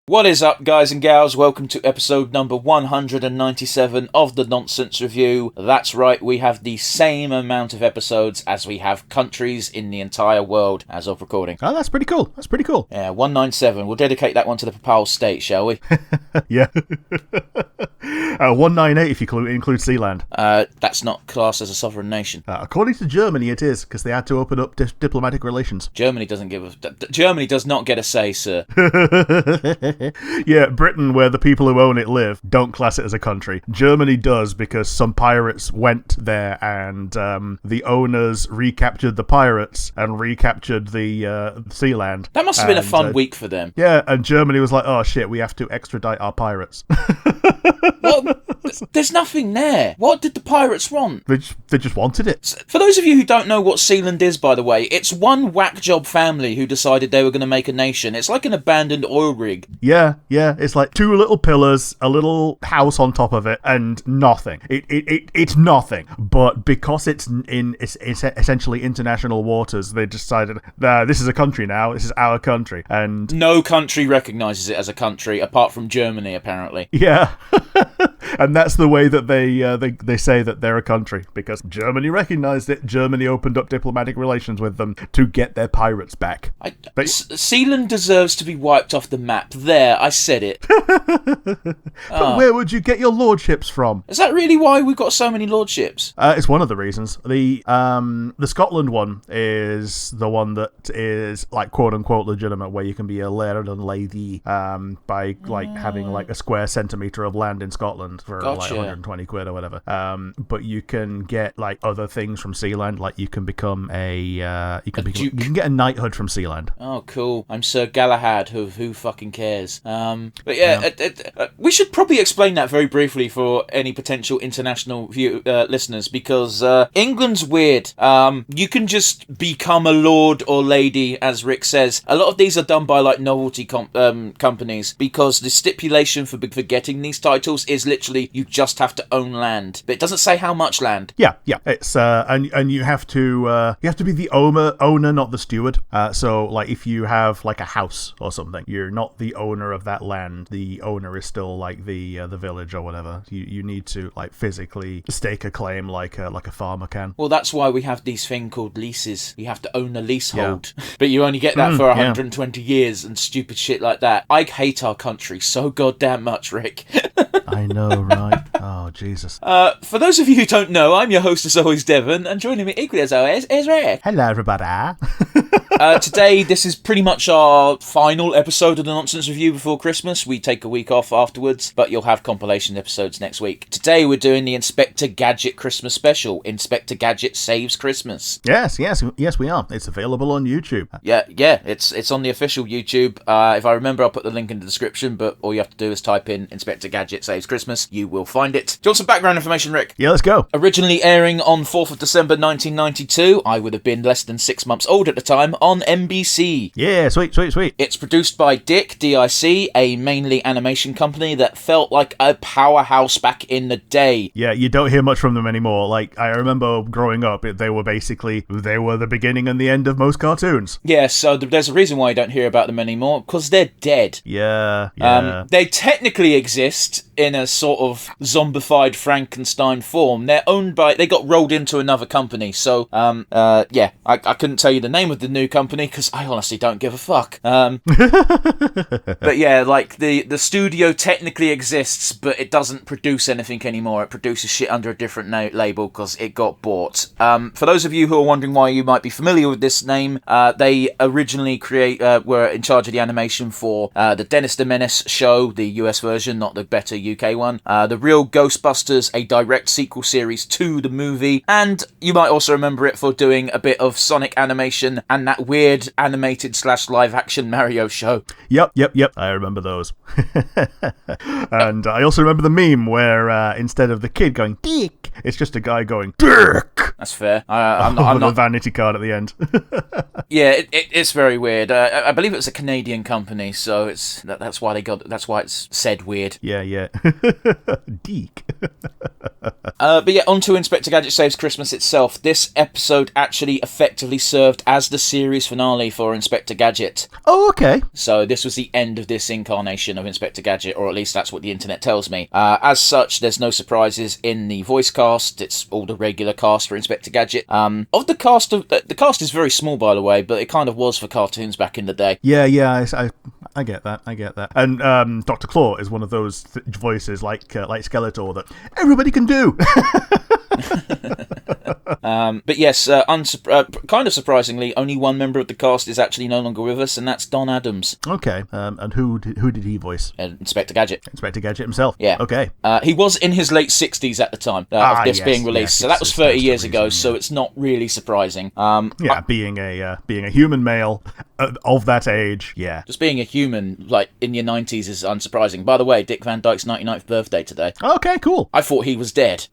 What is up, guys and gals? Welcome to episode number 197 of the Nonsense Review. That's right, we have the same amount of episodes as we have countries in the entire world as of recording. Oh, that's pretty cool. Yeah, 197. We'll dedicate that one to the Papal State, shall we? Yeah. 198 if you include Sealand. That's not classed as a sovereign nation. According to Germany, it is, because they had to open up diplomatic relations. Germany does not get a say, sir. Yeah, Britain, where the people who own it live, don't class it as a country. Germany does, because some pirates went there and the owners recaptured the pirates and recaptured the Sealand. That must have been a fun week for them. Yeah, and Germany was like, oh shit, we have to extradite our pirates. Well, there's nothing there. What did the pirates want? They just wanted it. For those of you who don't know what Sealand is, by the way, it's one whack job family who decided they were going to make a nation. It's like an abandoned oil rig. Yeah, it's like two little pillars, a little house on top of it, and nothing. It's nothing. But because it's essentially international waters, they decided, this is a country now. This is our country, and no country recognises it as a country apart from Germany, apparently. Yeah. And that's the way that they say that they're a country, because Germany recognized it. Germany opened up diplomatic relations with them to get their pirates back. Sealand deserves to be wiped off the map. There, I said it. But where would you get your lordships from? Is that really why we've got so many lordships? It's one of the reasons. The Scotland one is the one that is like quote unquote legitimate, where you can be a laird and lady by like having like a square centimetre of land in Scotland for like 120 quid or whatever. But you can get like other things from Sealand, like you can become you can get a knighthood from Sealand. Oh, cool! I'm Sir Galahad. Who fucking cares? But yeah, we should probably explain that very briefly for any potential international listeners, because England's weird. You can just become a lord or lady, as Rick says. A lot of these are done by like novelty companies, because the stipulation for getting these titles is literally you just have to own land, but it doesn't say how much land. Yeah. It's and you have to be the owner, not the steward. So like if you have like a house or something, you're not the owner of that land. The owner is still like the village or whatever. You need to like physically stake a claim like a farmer can. Well, that's why we have these thing called leases. You have to own a leasehold, but you only get that for 120 years and stupid shit like that. I hate our country so goddamn much, Rick. I know, right? Oh, Jesus. For those of you who don't know, I'm your host as always, Devon, and joining me equally as always is Rick. Hello, everybody. Today, this is pretty much our final episode of the Nonsense Review before Christmas. We take a week off afterwards, but you'll have compilation episodes next week. Today, we're doing the Inspector Gadget Christmas special, Inspector Gadget Saves Christmas. Yes, we are. It's available on YouTube. Yeah, it's on the official YouTube. If I remember, I'll put the link in the description, but all you have to do is type in Inspector Gadget Saves Christmas. You will find it. Do you want some background information, Rick? Yeah, let's go. Originally airing on 4th of December 1992, I would have been less than 6 months old at the time, on NBC. Yeah, sweet. It's produced by DIC, a mainly animation company that felt like a powerhouse back in the day. Yeah, you don't hear much from them anymore. Like, I remember growing up, they were the beginning and the end of most cartoons. Yeah, so there's a reason why you don't hear about them anymore, because they're dead. Yeah. They technically exist in a sort of zombified Frankenstein form. They got rolled into another company, so I couldn't tell you the name of the new company because I honestly don't give a fuck. But yeah, like the studio technically exists, but it doesn't produce anything anymore. It produces shit under a different label because it got bought. For those of you who are wondering why you might be familiar with this name, they originally were in charge of the animation for the Dennis the Menace show, the US version, not the better UK one. The Real Ghostbusters, a direct sequel series to the movie, and you might also remember it for doing a bit of Sonic animation and that weird animated / live action Mario show. Yep. I remember those. And I also remember the meme where instead of the kid going Dick, it's just a guy going Dick. That's fair. I'm not a vanity card at the end. Yeah, it's very weird. I believe it was a Canadian company, so that's why it's said weird. Yeah. Deek. But yeah, on to Inspector Gadget Saves Christmas itself. This episode actually effectively served as the series series finale for Inspector Gadget. Oh, okay. So this was the end of this incarnation of Inspector Gadget, or at least that's what the internet tells me. As such, there's no surprises in the voice cast. It's all the regular cast for Inspector Gadget. Of the cast, the cast is very small, by the way, but it kind of was for cartoons back in the day. Yeah, I get that. And Dr. Claw is one of those voices like Skeletor that everybody can do. But yes, kind of surprisingly, only one member of the cast is actually no longer with us, and that's Don Adams. Okay, and who did he voice? Inspector Gadget. Inspector Gadget himself. Yeah. Okay. He was in his late 60s at the time of this being released, so that was 30 years ago. So it's not really surprising. Being a human male of that age, yeah. Just being a human, like, in your 90s is unsurprising. By the way, Dick Van Dyke's 99th birthday today. Okay, cool. I thought he was dead.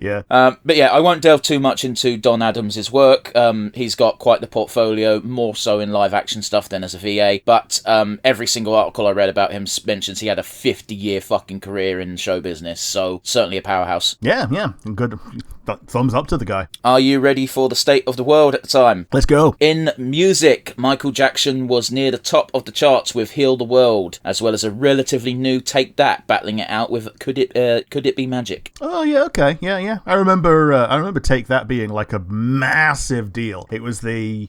Yeah. But yeah, I won't delve too much into Don Adams' work. He's got quite the portfolio, more so in live action stuff than as a VA. But every single article I read about him mentions he had a 50-year fucking career in show business. So certainly a powerhouse. Yeah. Good. Thumbs up to the guy. Are you ready for the state of the world at the time? Let's go. In music, Michael Jackson was near the top of the charts with Heal the World, as well as a relatively new Take That, battling it out with Could It Be Magic? Oh yeah, okay, yeah. I remember Take That being like a massive deal. It was the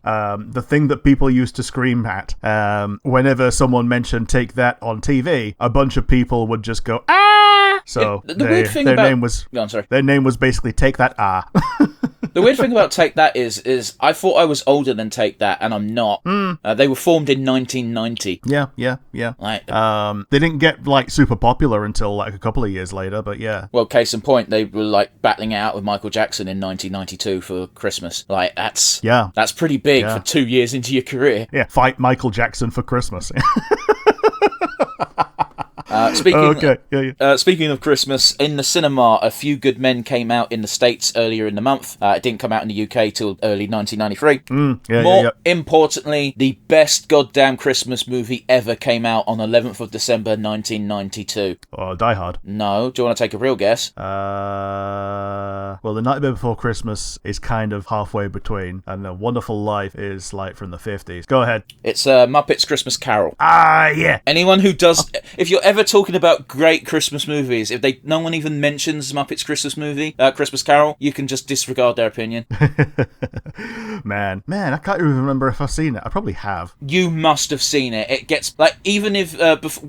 thing that people used to scream at whenever someone mentioned Take That on TV. A bunch of people would just go ah. So weird thing their about... name was Go on, sorry. Their name was basically Take That ah. The weird thing about Take That is I thought I was older than Take That, and I'm not. They were formed in 1990. Yeah. Like, they didn't get like super popular until like a couple of years later, but yeah. Well, case in point, they were like battling it out with Michael Jackson in 1992 for Christmas. Like, that's pretty big for 2 years into your career. Yeah, fight Michael Jackson for Christmas. Speaking of Christmas, in the cinema, A Few Good Men came out in the States earlier in the month. It didn't come out in the UK till early 1993. More importantly, the best goddamn Christmas movie ever came out on 11th of December 1992. Oh, Die Hard. No. Do you want to take a real guess? Well, The Nightmare Before Christmas is kind of halfway between, and The Wonderful Life is like from the 50s. Go ahead. It's Muppets Christmas Carol. Yeah. Anyone who does... If you're ever talking about great Christmas movies, if no one even mentions Muppets Christmas Carol, you can just disregard their opinion. Man, I can't even remember if I've seen it. I probably have. You must have seen it. It gets, like, even if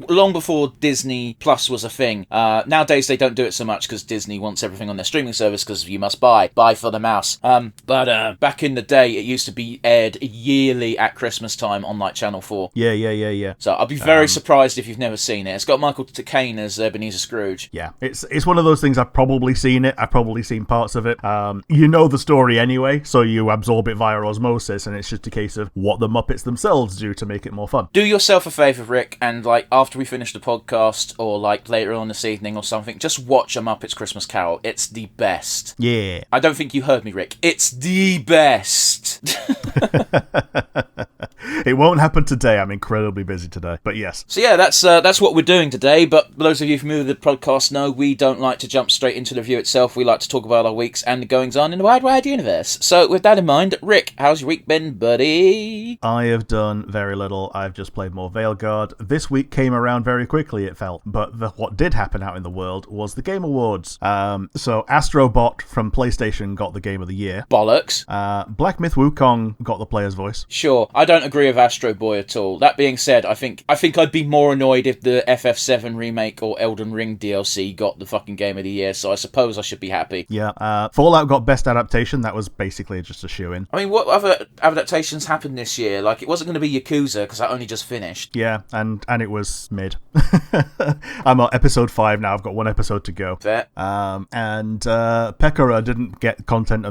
long before Disney Plus was a thing. Nowadays they don't do it so much because Disney wants everything on their streaming service because you must buy for the mouse. But back in the day, it used to be aired yearly at Christmas time on like Channel 4. Yeah. So I'll be very surprised if you've never seen it. It's got Michael Caine as Ebenezer Scrooge. Yeah, it's one of those things. I've probably seen it. I've probably seen parts of it. You know the story anyway, so you absorb it via osmosis, and it's just a case of what the Muppets themselves do to make it more fun. Do yourself a favour, Rick, and like after we finish the podcast, or like later on this evening or something, just watch A Muppets Christmas Carol. It's the best. Yeah. I don't think you heard me, Rick. It's the best. It won't happen today. I'm incredibly busy today, but yes. So yeah, that's what we're doing today. But those of you familiar with the podcast know we don't like to jump straight into the review itself. We like to talk about our weeks and the goings on in the wide universe. So with that in mind, Rick, how's your week been, buddy? I have done very little. I've just played more Veilguard. This week came around very quickly, it felt. But what did happen out in the world was the Game Awards. So Astrobot from PlayStation got the Game of the Year. Bollocks. Black Myth Wukong got the Player's Voice. Sure, I don't agree with Astro Boy at all. That being said, I think I'd be more annoyed if the FF7 remake or Elden Ring DLC got the fucking Game of the Year, so I suppose I should be happy. Yeah, Fallout got Best Adaptation. That was basically just a shoo-in. I mean, what other adaptations happened this year? Like, it wasn't going to be Yakuza, because that only just finished. Yeah, and it was mid. I'm on episode 5 now. I've got one episode to go. Fair. And Pekora didn't get content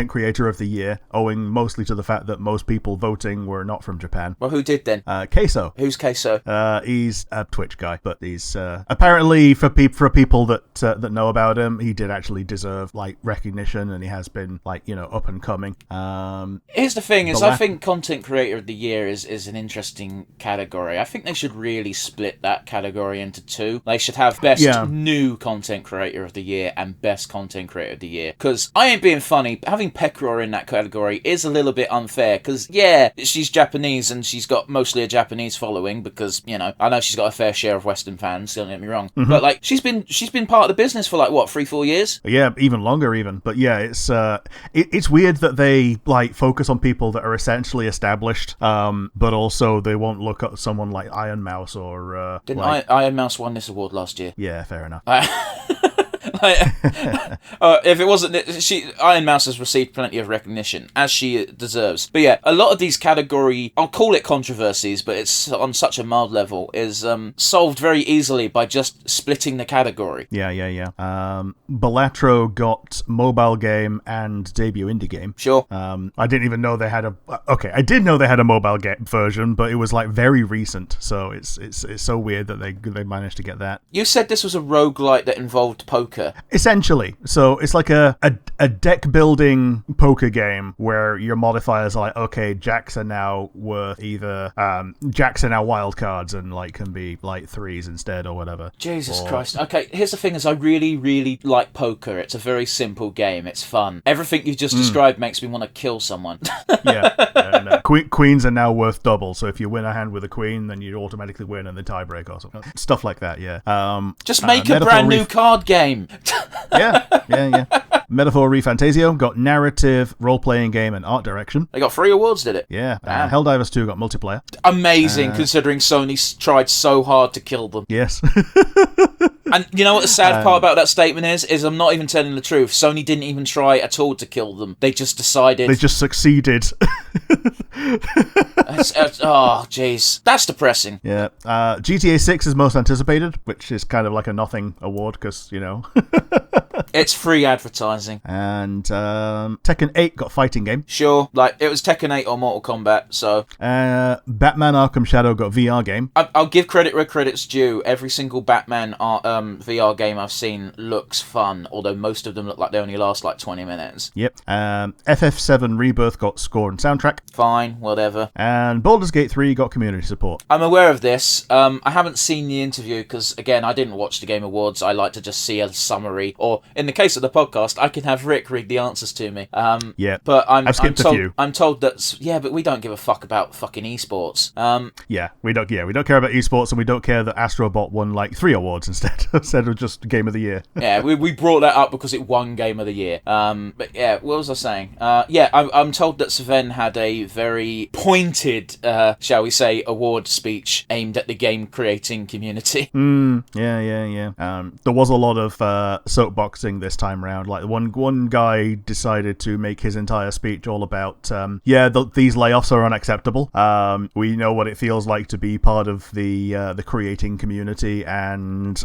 creator of the year, owing mostly to the fact that most people people voting were not from Japan. Well, who did then? Queso. Who's Queso? He's a Twitch guy, but he's apparently for people that know about him, he did actually deserve like recognition, and he has been like up and coming. Here's the thing: is I think Content Creator of the Year is an interesting category. I think they should really split that category into two. They should have best new Content Creator of the Year and best Content Creator of the Year. Because I ain't being funny, having Pekora in that category is a little bit unfair. Because she's Japanese and she's got mostly a Japanese following. Because I know she's got a fair share of Western fans. Don't get me wrong, but like she's been part of the business for like what 3-4 years. Yeah, even longer, even. But yeah, it's weird that they like focus on people that are essentially established, but also they won't look at someone like Iron Mouse or didn't Iron Mouse won this award last year? Yeah, fair enough. If it wasn't, Iron Mouse has received plenty of recognition, as she deserves. But yeah, a lot of these category, I'll call it controversies, but it's on such a mild level, is solved very easily by just splitting the category. Yeah. Balatro got mobile game and debut indie game. Sure. I didn't even know they had a. Okay, I did know they had a mobile game version, but it was like very recent, so it's so weird that they managed to get that. You said this was a roguelite that involved poker. Essentially. So it's like a deck building poker game where your modifiers are like, okay, jacks are now worth either jacks are now wild cards and like can be like threes instead or whatever. Jesus Christ. Okay, here's the thing is I really, really like poker. It's a very simple game. It's fun. Everything you just described makes me want to kill someone. Yeah. Queens are now worth double, so if you win a hand with a queen, then you automatically win in the tiebreak or something. Stuff like that, yeah. Just make a brand new card game. Yeah. Metaphor ReFantasio got narrative, role-playing game, and art direction. They got 3 awards, did it? Yeah. Helldivers 2 got multiplayer. Amazing, considering Sony tried so hard to kill them. Yes. And you know what the sad part about that statement is I'm not even telling the truth. Sony didn't even try at all to kill them. They just decided. They just succeeded. Oh, jeez. That's depressing. Yeah. GTA 6 is most anticipated, which is kind of like a nothing award because, It's free advertising. And Tekken 8 got fighting game. Sure. Like, it was Tekken 8 or Mortal Kombat, so... Batman Arkham Shadow got VR game. I'll give credit where credit's due. Every single Batman VR game I've seen looks fun, although most of them look like they only last like 20 minutes. Yep. FF7 Rebirth got score and soundtrack. Fine, whatever. And Baldur's Gate 3 got community support. I'm aware of this. I haven't seen the interview because, again, I didn't watch the Game Awards. I like to just see a summary, or in the case of the podcast, I can have Rick read the answers to me. Yeah. But I've skipped a few. I'm told that, but we don't give a fuck about fucking esports. We don't care about esports, and we don't care that Astrobot won like 3 awards instead of just Game of the Year. Yeah, we brought that up because it won Game of the Year. But yeah, what was I saying? I'm told that Sven had a very pointed, shall we say, award speech aimed at the game creating community. Yeah. There was a lot of soapboxing this time round. Like one guy decided to make his entire speech all about, these layoffs are unacceptable. We know what it feels like to be part of the creating community and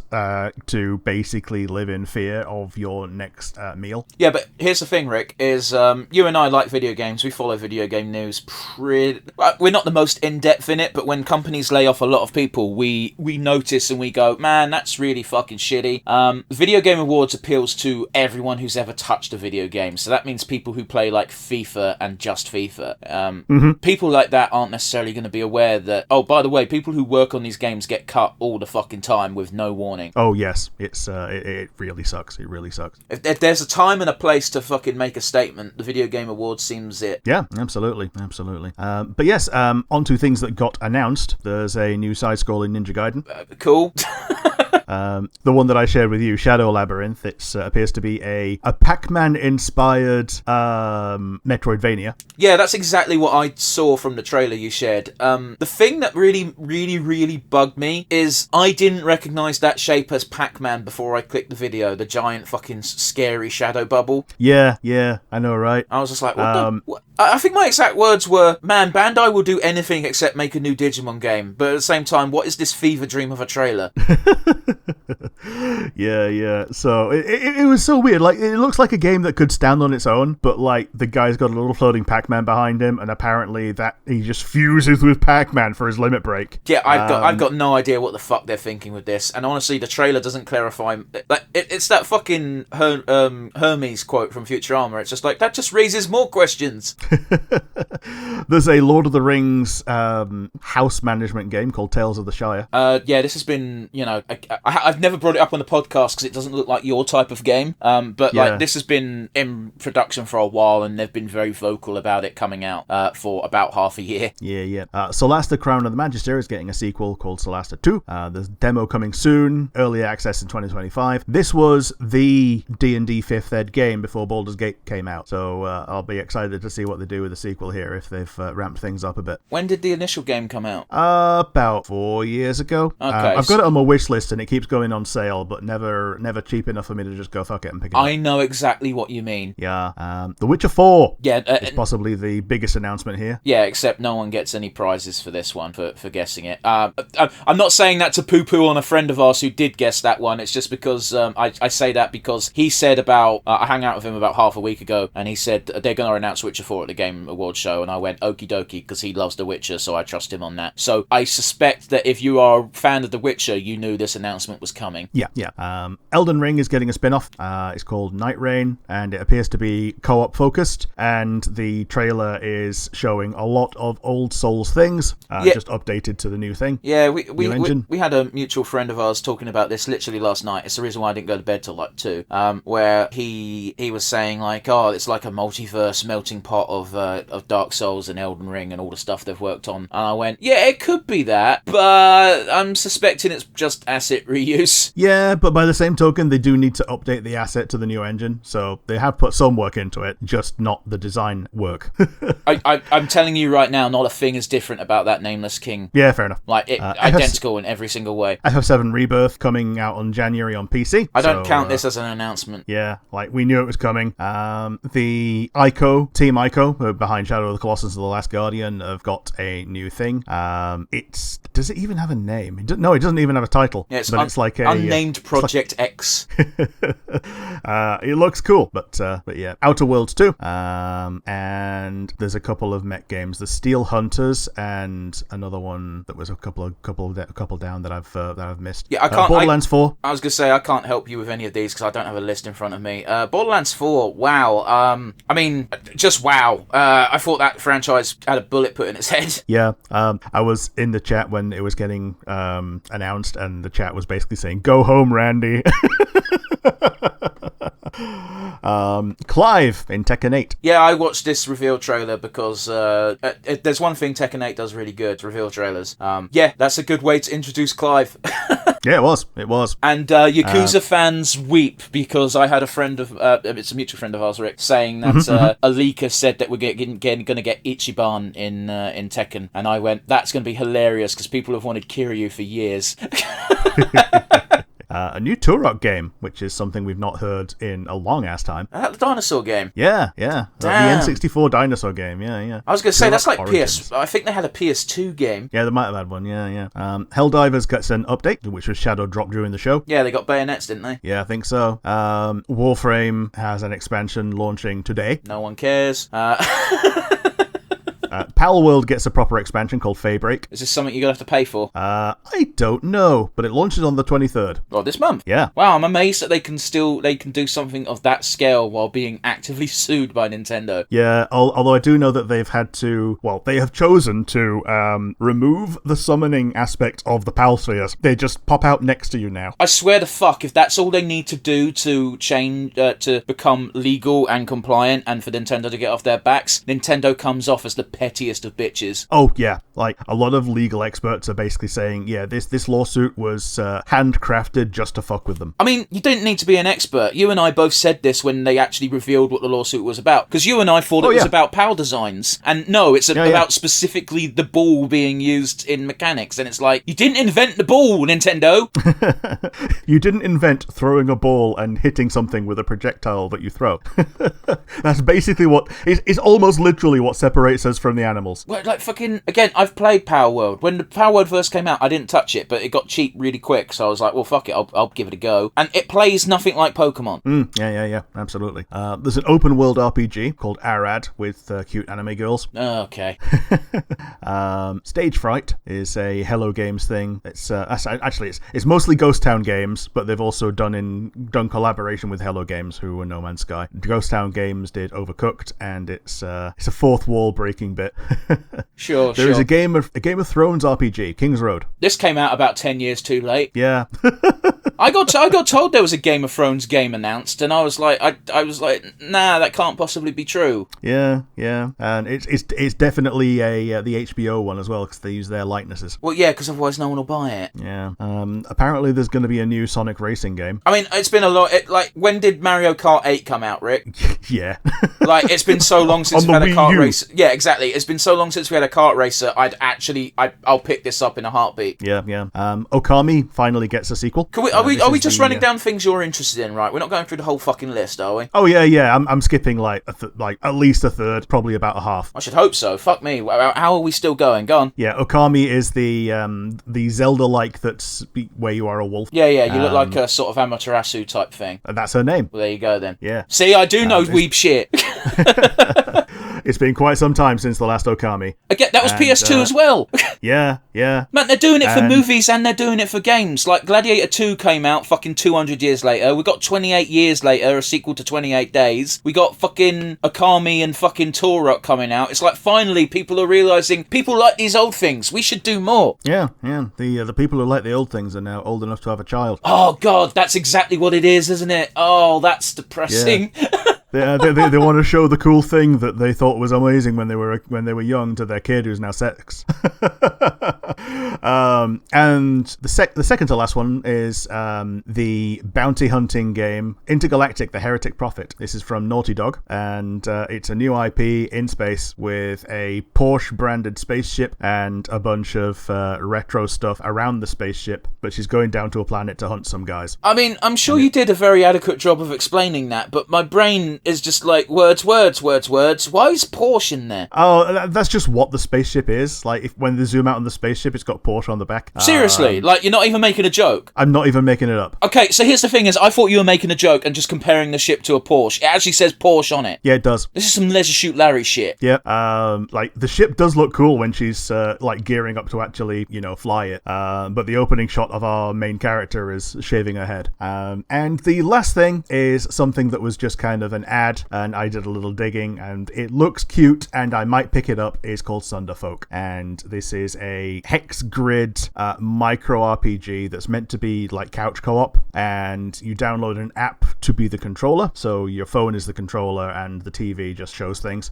to basically live in fear of your next meal. Yeah, but here's the thing, Rick, is you and I like video games. We follow video game news. We're not the most in-depth in it, but when companies lay off a lot of people, we notice and we go, man, that's really fucking shitty. Video Game Awards appeals to everyone who's ever touched a video game, so that means people who play like FIFA and just FIFA. People like that aren't necessarily going to be aware that, oh, by the way, people who work on these games get cut all the fucking time with no warning. Oh yes, it really sucks. It really sucks. If there's a time and a place to fucking make a statement, the Video Game Awards seems it. Yeah, absolutely. But yes, on to things that got announced. There's a new side-scrolling Ninja Gaiden. Cool. The one that I shared with you, Shadow Labyrinth, it appears to be a Pac-Man inspired Metroidvania. Yeah, that's exactly what I saw from the trailer you shared. The thing that really bugged me is I didn't recognise that shape as Pac-Man before I clicked the video, the giant fucking scary shadow bubble. Yeah, I know, right? I was just like, what? I think my exact words were, man, Bandai will do anything except make a new Digimon game, but at the same time, what is this fever dream of a trailer? Yeah. So it was so weird. Like, it looks like a game that could stand on its own, but like the guy's got a little floating Pac-Man behind him, and apparently that he just fuses with Pac-Man for his limit break. Yeah, I've got no idea what the fuck they're thinking with this, and honestly, the trailer doesn't clarify. Like, it's that fucking Hermes quote from Futurama. It's just like, that just raises more questions. There's a Lord of the Rings house management game called Tales of the Shire. Yeah, this has been, I've never brought it up on the podcast because it doesn't look like your type of game. But like, this has been in production for a while, and they've been very vocal about it coming out for about half a year. Yeah. Solasta Crown of the Magister is getting a sequel called Solasta 2. There's a demo coming soon, early access in 2025. This was the D&D 5th ed game before Baldur's Gate came out, so I'll be excited to see what they do with the sequel here, if they've ramped things up a bit. When did the initial game come out? About 4 years ago. Okay. I've got it on my wish list, and it keeps going on sale, but never cheap enough for me to just go fuck it and pick it up. I know exactly what you mean. Yeah. The Witcher 4 is possibly the biggest announcement here. Yeah, except no one gets any prizes for this one, for guessing it. I'm not saying that to poo-poo on a friend of ours who did guess that one. It's just because I say that because he said about... I hung out with him about half a week ago, and he said they're going to announce Witcher 4 at the Game Awards show, and I went, okie dokie, because he loves The Witcher, so I trust him on that. So I suspect that if you are a fan of The Witcher, you knew this announcement was coming. Yeah. Elden Ring is getting a spin-off. It's called Night Rain, and it appears to be co-op focused, and the trailer is showing a lot of old Souls things, just updated to the new thing. Yeah, we had a mutual friend of ours talking about this literally last night. It's the reason why I didn't go to bed till like 2, where he was saying like, oh, it's like a multiverse melting pot of Dark Souls and Elden Ring and all the stuff they've worked on. And I went, yeah, it could be that, but I'm suspecting it's just asset reuse. Yeah, but by the same token, they do need to update the asset to the new engine, so they have put some work into it, just not the design work. I'm telling you right now, not a thing is different about that Nameless King. Yeah, fair enough. Like, identical in every single way. FF7 Rebirth coming out on January on PC. I don't count this as an announcement. Yeah, like, we knew it was coming. The Team Ico, who are behind Shadow of the Colossus and The Last Guardian, have got a new thing. Does it even have a name? It doesn't even have a title. Yeah, it's like a unnamed Project X. It looks cool, but yeah, Outer Worlds 2. And there's a couple of mech games, the Steel Hunters, and another one that was a couple down that I've missed. Yeah, I can't. Borderlands 4. I was gonna say I can't help you with any of these because I don't have a list in front of me. Borderlands 4. Wow. I mean, just wow. I thought that franchise had a bullet put in its head. Yeah. I was in the chat when it was getting announced, and the chat was basically saying, "Go home, Randy." Clive in Tekken 8. Yeah, I watched this reveal trailer because there's one thing Tekken 8 does really good, reveal trailers. Yeah, that's a good way to introduce Clive. Yeah, it was. And Yakuza fans weep because I had a friend of, it's a mutual friend of ours, Rick, saying that a leaker said that we're going to get Ichiban in Tekken. And I went, that's going to be hilarious because people have wanted Kiryu for years. A new Turok game, which is something we've not heard in a long-ass time. The dinosaur game? Yeah. The N64 dinosaur game, yeah. I was going to say, that's like Origins. I think they had a PS2 game. Yeah, they might have had one, yeah. Helldivers gets an update, which was shadow dropped during the show. Yeah, they got bayonets, didn't they? Yeah, I think so. Warframe has an expansion launching today. No one cares. Palworld gets a proper expansion called Faybreak. Is this something you're going to have to pay for? I don't know, but it launches on the 23rd. Well, this month? Yeah. Wow, I'm amazed that they can do something of that scale while being actively sued by Nintendo. Yeah, although I do know that they have chosen to remove the summoning aspect of the PAL spheres. They just pop out next to you now. I swear to fuck, if that's all they need to do to change, to become legal and compliant and for Nintendo to get off their backs, Nintendo comes off as the pettiest of bitches. Oh, yeah. Like, a lot of legal experts are basically saying, yeah, this lawsuit was handcrafted just to fuck with them. I mean, you didn't need to be an expert. You and I both said this when they actually revealed what the lawsuit was about. Because you and I thought it was about PAL designs. And no, it's about specifically the ball being used in mechanics. And it's like, you didn't invent the ball, Nintendo! You didn't invent throwing a ball and hitting something with a projectile that you throw. That's basically it's almost literally what separates us from from the animals. Well, like fucking again, I've played Power World. When the Power World first came out, I didn't touch it, but it got cheap really quick, so I was like, well, fuck it, I'll give it a go. And it plays nothing like Pokemon. Yeah, absolutely. There's an open world RPG called Arad with cute anime girls. Okay. Stage Fright is a Hello Games thing. It's actually it's mostly Ghost Town Games, but they've also done collaboration with Hello Games, who were No Man's Sky. Ghost Town Games did Overcooked, and it's a fourth wall breaking bit. Sure. There is a Game of Thrones RPG, King's Road. This came out about 10 years too late. Yeah. I got told there was a Game of Thrones game announced, and I was like, nah, that can't possibly be true. Yeah, and it's definitely the HBO one as well, because they use their likenesses. Well, yeah, because otherwise no one will buy it. Yeah. Apparently there's going to be a new Sonic racing game. I mean, it's been a lot. When did Mario Kart 8 come out, Rick? Yeah. Like, it's been so long since we've had a Wii kart U. racer. Yeah, exactly. It's been so long since we had a kart racer. I'll pick this up in a heartbeat. Yeah. Okami finally gets a sequel. Are we just running down things you're interested in, right? We're not going through the whole fucking list, are we? Oh yeah. I'm skipping like at least a third, probably about a half. I should hope so. Fuck me. How are we still going? Go on. Yeah, Okami is the Zelda-like that's where you are a wolf. Yeah. You look like a sort of Amaterasu type thing. That's her name. Well, there you go then. Yeah. See, I do know weeb shit. It's been quite some time since the last Okami. Again, that was PS2 as well. Yeah. Man, they're doing it for movies and they're doing it for games. Like, Gladiator 2 came out fucking 200 years later. We got 28 years later, a sequel to 28 Days. We got fucking Okami and fucking Turok coming out. It's like, finally, people are realising people like these old things. We should do more. Yeah. The people who like the old things are now old enough to have a child. Oh, God, that's exactly what it is, isn't it? Oh, that's depressing. Yeah. They want to show the cool thing that they thought was amazing when they were young to their kid who's now six. And the second to last one is the bounty hunting game Intergalactic: The Heretic Prophet. This is from Naughty Dog, and it's a new IP in space with a Porsche branded spaceship and a bunch of retro stuff around the spaceship. But she's going down to a planet to hunt some guys. I mean, I'm sure you did a very adequate job of explaining that, but my brain is just like words. Why is Porsche in there? Oh, that's just what the spaceship is. Like, when they zoom out on the spaceship, it's got Porsche on the back. Seriously? Like, you're not even making a joke? I'm not even making it up. Okay, so here's the thing is, I thought you were making a joke and just comparing the ship to a Porsche. It actually says Porsche on it. Yeah, it does. This is some Leisure Suit Larry shit. Yeah. Like, the ship does look cool when she's, like, gearing up to actually, fly it. But the opening shot of our main character is shaving her head. And the last thing is something that was just kind of an ad, and I did a little digging, and it looks cute, and I might pick it up. It's called Sunderfolk, and this is a hex grid micro RPG that's meant to be like couch co-op, and you download an app to be the controller, so your phone is the controller and the TV just shows things.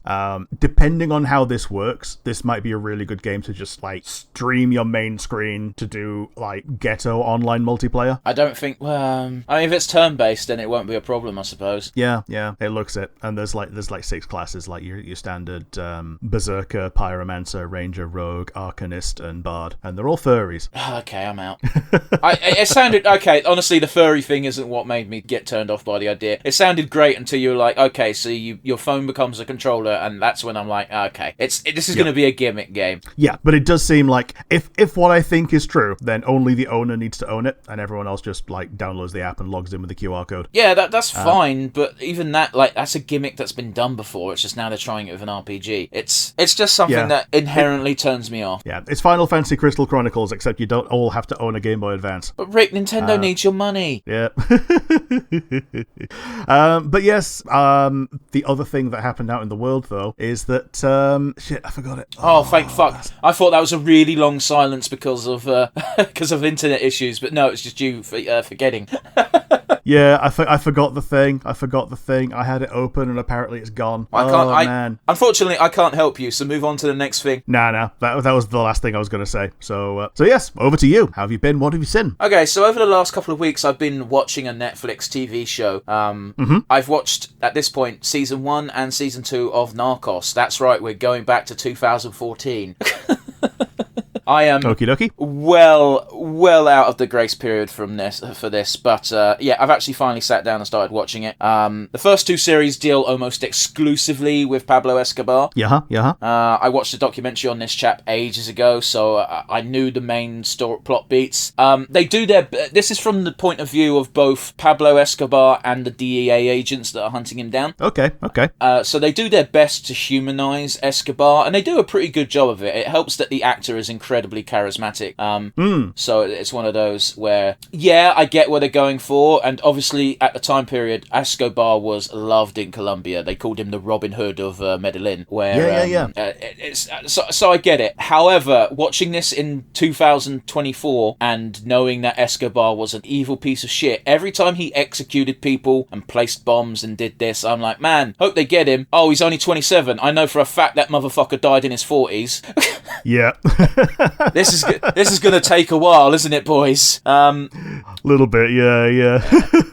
Depending on how this works, this might be a really good game to just like stream your main screen to do like ghetto online multiplayer. I don't think, I mean, if it's turn-based, then it won't be a problem, I suppose. Yeah, it looks it. And there's like 6 classes, like your standard Berserker, Pyromancer, Ranger, Rogue, Arcanist, and Bard, and they're all furries. Okay, I'm out. It sounded okay. Honestly, the furry thing isn't what made me get turned off by the idea. It sounded great until you were like, okay, so your phone becomes a controller, and that's when I'm like, okay, this is going to be a gimmick game. Yeah, but it does seem like if what I think is true, then only the owner needs to own it, and everyone else just like downloads the app and logs in with the QR code. Yeah, that's fine, but even that, like, that's a gimmick that's been done before. It's just now they're trying it with an RPG. It's just something that inherently turns me off. Yeah, it's Final Fantasy Crystal Chronicles, except you don't all have to own a Game Boy Advance. But Rick, Nintendo needs your money. Yeah. But yes, the other thing that happened out in the world, though, is that... shit, I forgot it. Oh, thank fuck. I thought that was a really long silence because of internet issues, but no, it's just you forgetting. Yeah, I forgot the thing. I had it open and apparently it's gone. Man. Unfortunately, I can't help you, so move on to the next thing. Nah. That was the last thing I was going to say. So yes, over to you. How have you been? What have you seen? Okay, so over the last couple of weeks, I've been watching a Netflix TV show. I've watched, at this point, Season 1 and Season 2 of Narcos. That's right, we're going back to 2014. I am Okie dokie. well out of the grace period for this, but yeah, I've actually finally sat down and started watching it. The first two series deal almost exclusively with Pablo Escobar. Yeah. I watched a documentary on this chap ages ago, so I knew the main plot beats. They do this is from the point of view of both Pablo Escobar and the DEA agents that are hunting him down. Okay. So they do their best to humanize Escobar, and they do a pretty good job of it. It helps that the actor is incredibly charismatic. So it's one of those where, yeah, I get what they're going for, and obviously at the time period, Escobar was loved in Colombia. They called him the Robin Hood of Medellin. Where, so I get it. However, watching this in 2024 and knowing that Escobar was an evil piece of shit, every time he executed people and placed bombs and did this, I'm like, man, hope they get him. Oh, he's only 27. I know for a fact that motherfucker died in his 40s. Yeah. This is going to take a while, isn't it, boys? Little bit, yeah.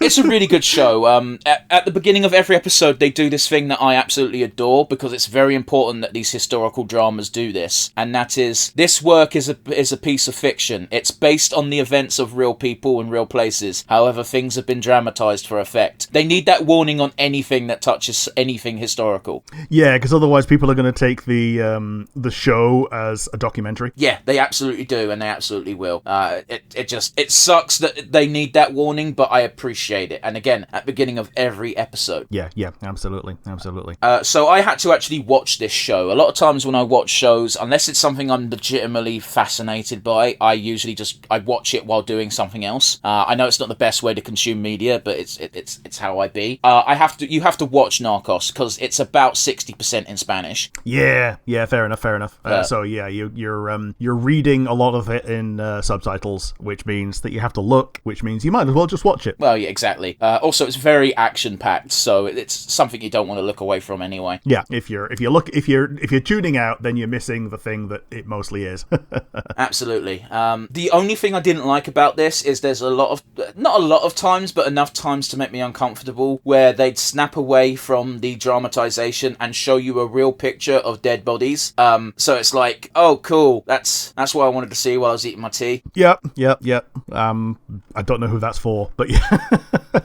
It's a really good show. At the beginning of every episode, they do this thing that I absolutely adore, because it's very important that these historical dramas do this, and that is, this work is a piece of fiction. It's based on the events of real people and real places. However, things have been dramatized for effect. They need that warning on anything that touches anything historical. Yeah, because otherwise people are going to take the show as a documentary. Yeah, they absolutely do, and they absolutely will. It sucks that they need that warning, but I appreciate it. And again, at the beginning of every episode. Yeah, absolutely. So I had to actually watch this show. A lot of times when I watch shows, unless it's something I'm legitimately fascinated by, I usually I watch it while doing something else. I know it's not the best way to consume media, but it's how I be. You have to watch Narcos because it's about 60% in Spanish. Yeah, fair enough. So yeah, you're reading a lot of it in subtitles, which means that you have to look, which means you might as well just watch it. Well, yeah, exactly. Also, it's very action-packed, so it's something you don't want to look away from anyway. Yeah, if you're tuning out, then you're missing the thing that it mostly is. Absolutely. The only thing I didn't like about this is there's not a lot of times, but enough times to make me uncomfortable, where they'd snap away from the dramatization and show you a real picture of dead bodies. So it's like, oh, cool. That's what I wanted to see while I was eating my tea. Yep. I don't know who that's for, but yeah.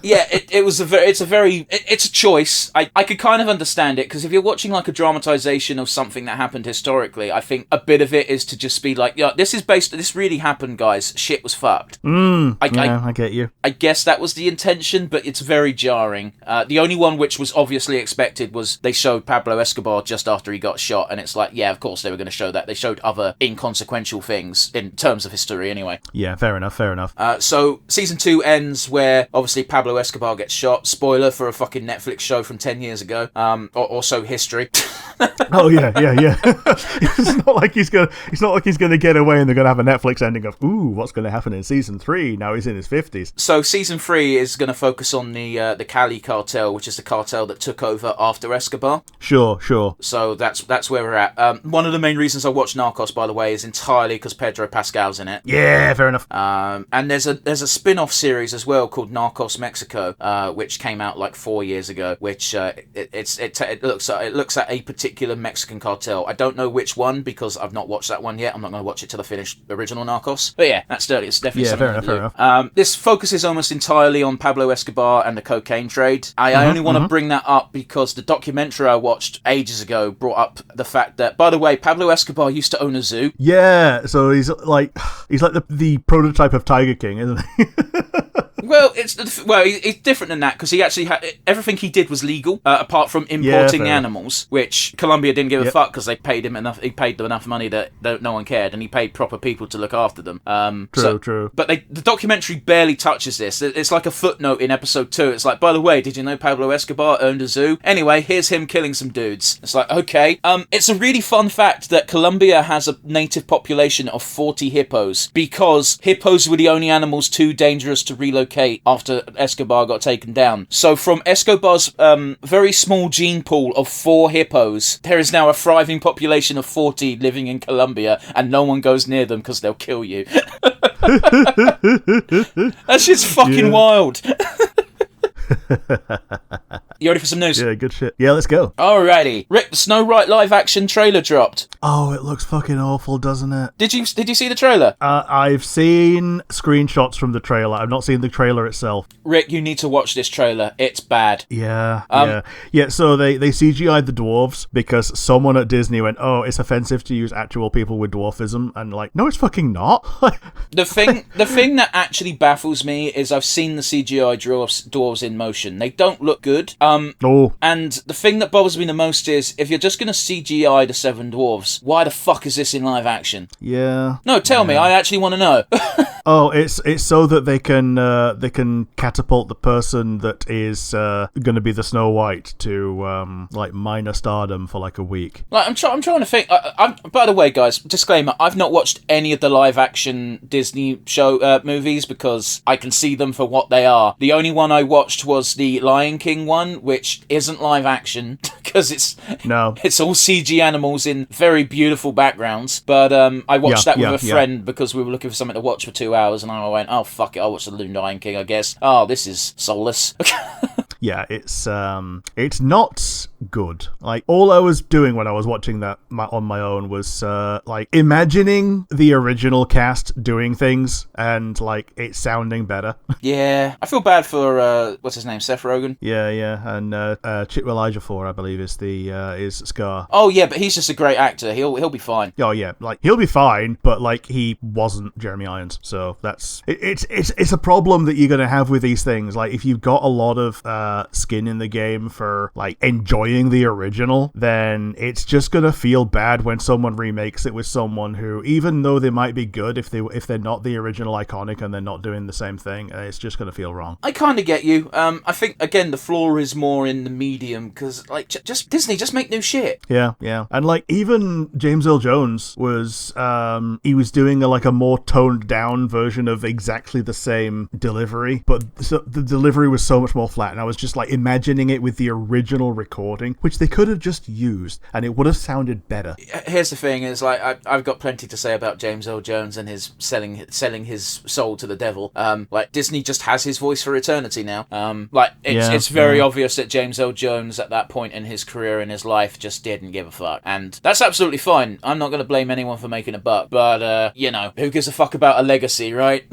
Yeah, it's a choice. I could kind of understand it, because if you're watching like a dramatization of something that happened historically, I think a bit of it is to just be like, yeah, this really happened, guys. Shit was fucked. I get you. I guess that was the intention, but it's very jarring. The only one which was obviously expected was they showed Pablo Escobar just after he got shot, and it's like, yeah, of course they were going to show that. They showed other inconsequential things in terms of history anyway. Yeah, fair enough. So season 2 ends where obviously Pablo Escobar gets shot. Spoiler for a fucking Netflix show from 10 years ago. Also history. Oh yeah. It's not like he's gonna get away and they're gonna have a Netflix ending of, ooh, what's gonna happen in season 3? Now he's in his 50s. So season 3 is gonna focus on the Cali cartel, which is the cartel that took over after Escobar. Sure. So that's where we're at. One of the main reasons I watch Narcos, by the way, is entirely because Pedro Pascal's in it. Yeah, fair enough. And there's a spin-off series as well called Narcos Mexico, which came out like 4 years ago, which it looks at a particular Mexican cartel. I don't know which one because I've not watched that one yet. I'm not going to watch it till I finish the original Narcos. But yeah, it's definitely something fair enough. This focuses almost entirely on Pablo Escobar and the cocaine trade. I only want to bring that up because the documentary I watched ages ago brought up the fact that, by the way, Pablo Escobar used to own a zoo. Yeah, so he's like the prototype of Tiger King, isn't he? Well, he's different than that because he actually had everything he did was legal, apart from importing animals, which Colombia didn't give a fuck because they paid him enough. He paid them enough money that no one cared, and he paid proper people to look after them. True. But the documentary barely touches this. It's like a footnote in episode 2. It's like, by the way, did you know Pablo Escobar owned a zoo? Anyway, here's him killing some dudes. It's like, okay. It's a really fun fact that Colombia has a native population of 40 hippos because hippos were the only animals too dangerous to relocate after Escobar got taken down. So from Escobar's very small gene pool of 4 hippos, there is now a thriving population of 40 living in Colombia, and no one goes near them because they'll kill you. That shit's fucking wild. You ready for some news? Yeah, good shit. Yeah, let's go. Alrighty. Rick, the Snow White live-action trailer dropped. Oh, it looks fucking awful, doesn't it? Did you see the trailer? I've seen screenshots from the trailer. I've not seen the trailer itself. Rick, you need to watch this trailer. It's bad. Yeah. So they CGI'd the dwarves because someone at Disney went, "Oh, it's offensive to use actual people with dwarfism," and like, no, it's fucking not. The thing that actually baffles me is I've seen the CGI dwarves in motion. They don't look good. Oh. And the thing that bothers me the most is if you're just going to CGI the 7 dwarves, why the fuck is this in live action? Yeah. No, tell me. I actually want to know. Oh, it's so that they can catapult the person that is going to be the Snow White to like minor stardom for like a week. Like I'm trying to think. By the way, guys, disclaimer: I've not watched any of the live-action Disney show movies because I can see them for what they are. The only one I watched was the Lion King one, which isn't live action because it's all CG animals in very beautiful backgrounds. But I watched that with a friend because we were looking for something to watch for 2 hours, and I went, "Oh fuck it, I'll watch the Lion King, I guess." Oh, this is soulless. Yeah, it's not good. Like, all I was doing when I was watching that on my own was like imagining the original cast doing things and like it sounding better. Yeah, I feel bad for what's his name, Seth Rogen. Yeah, and Chitwell Ejiofor, I believe, is Scar. Oh yeah, but he's just a great actor. He'll be fine. Oh yeah, like he'll be fine, but like he wasn't Jeremy Irons, so that's it's a problem that you're gonna have with these things. Like, if you've got a lot of skin in the game for like enjoying the original, then it's just gonna feel bad when someone remakes it with someone who, even though they might be good, if they're not the original iconic and they're not doing the same thing, it's just gonna feel wrong. I kind of get you. I think again the flaw is more in the medium because like just Disney just make new shit. Yeah, and like even James Earl Jones was he was doing a more toned down version of exactly the same delivery, but the delivery was so much more flat, and I was just like imagining it with the original recording, which they could have just used, and it would have sounded better. Here's the thing: is like I've got plenty to say about James Earl Jones and his selling his soul to the devil. Like Disney just has his voice for eternity now. Like it's very obvious that James Earl Jones at that point in his career and his life just didn't give a fuck, and that's absolutely fine. I'm not going to blame anyone for making a buck, but who gives a fuck about a legacy, right?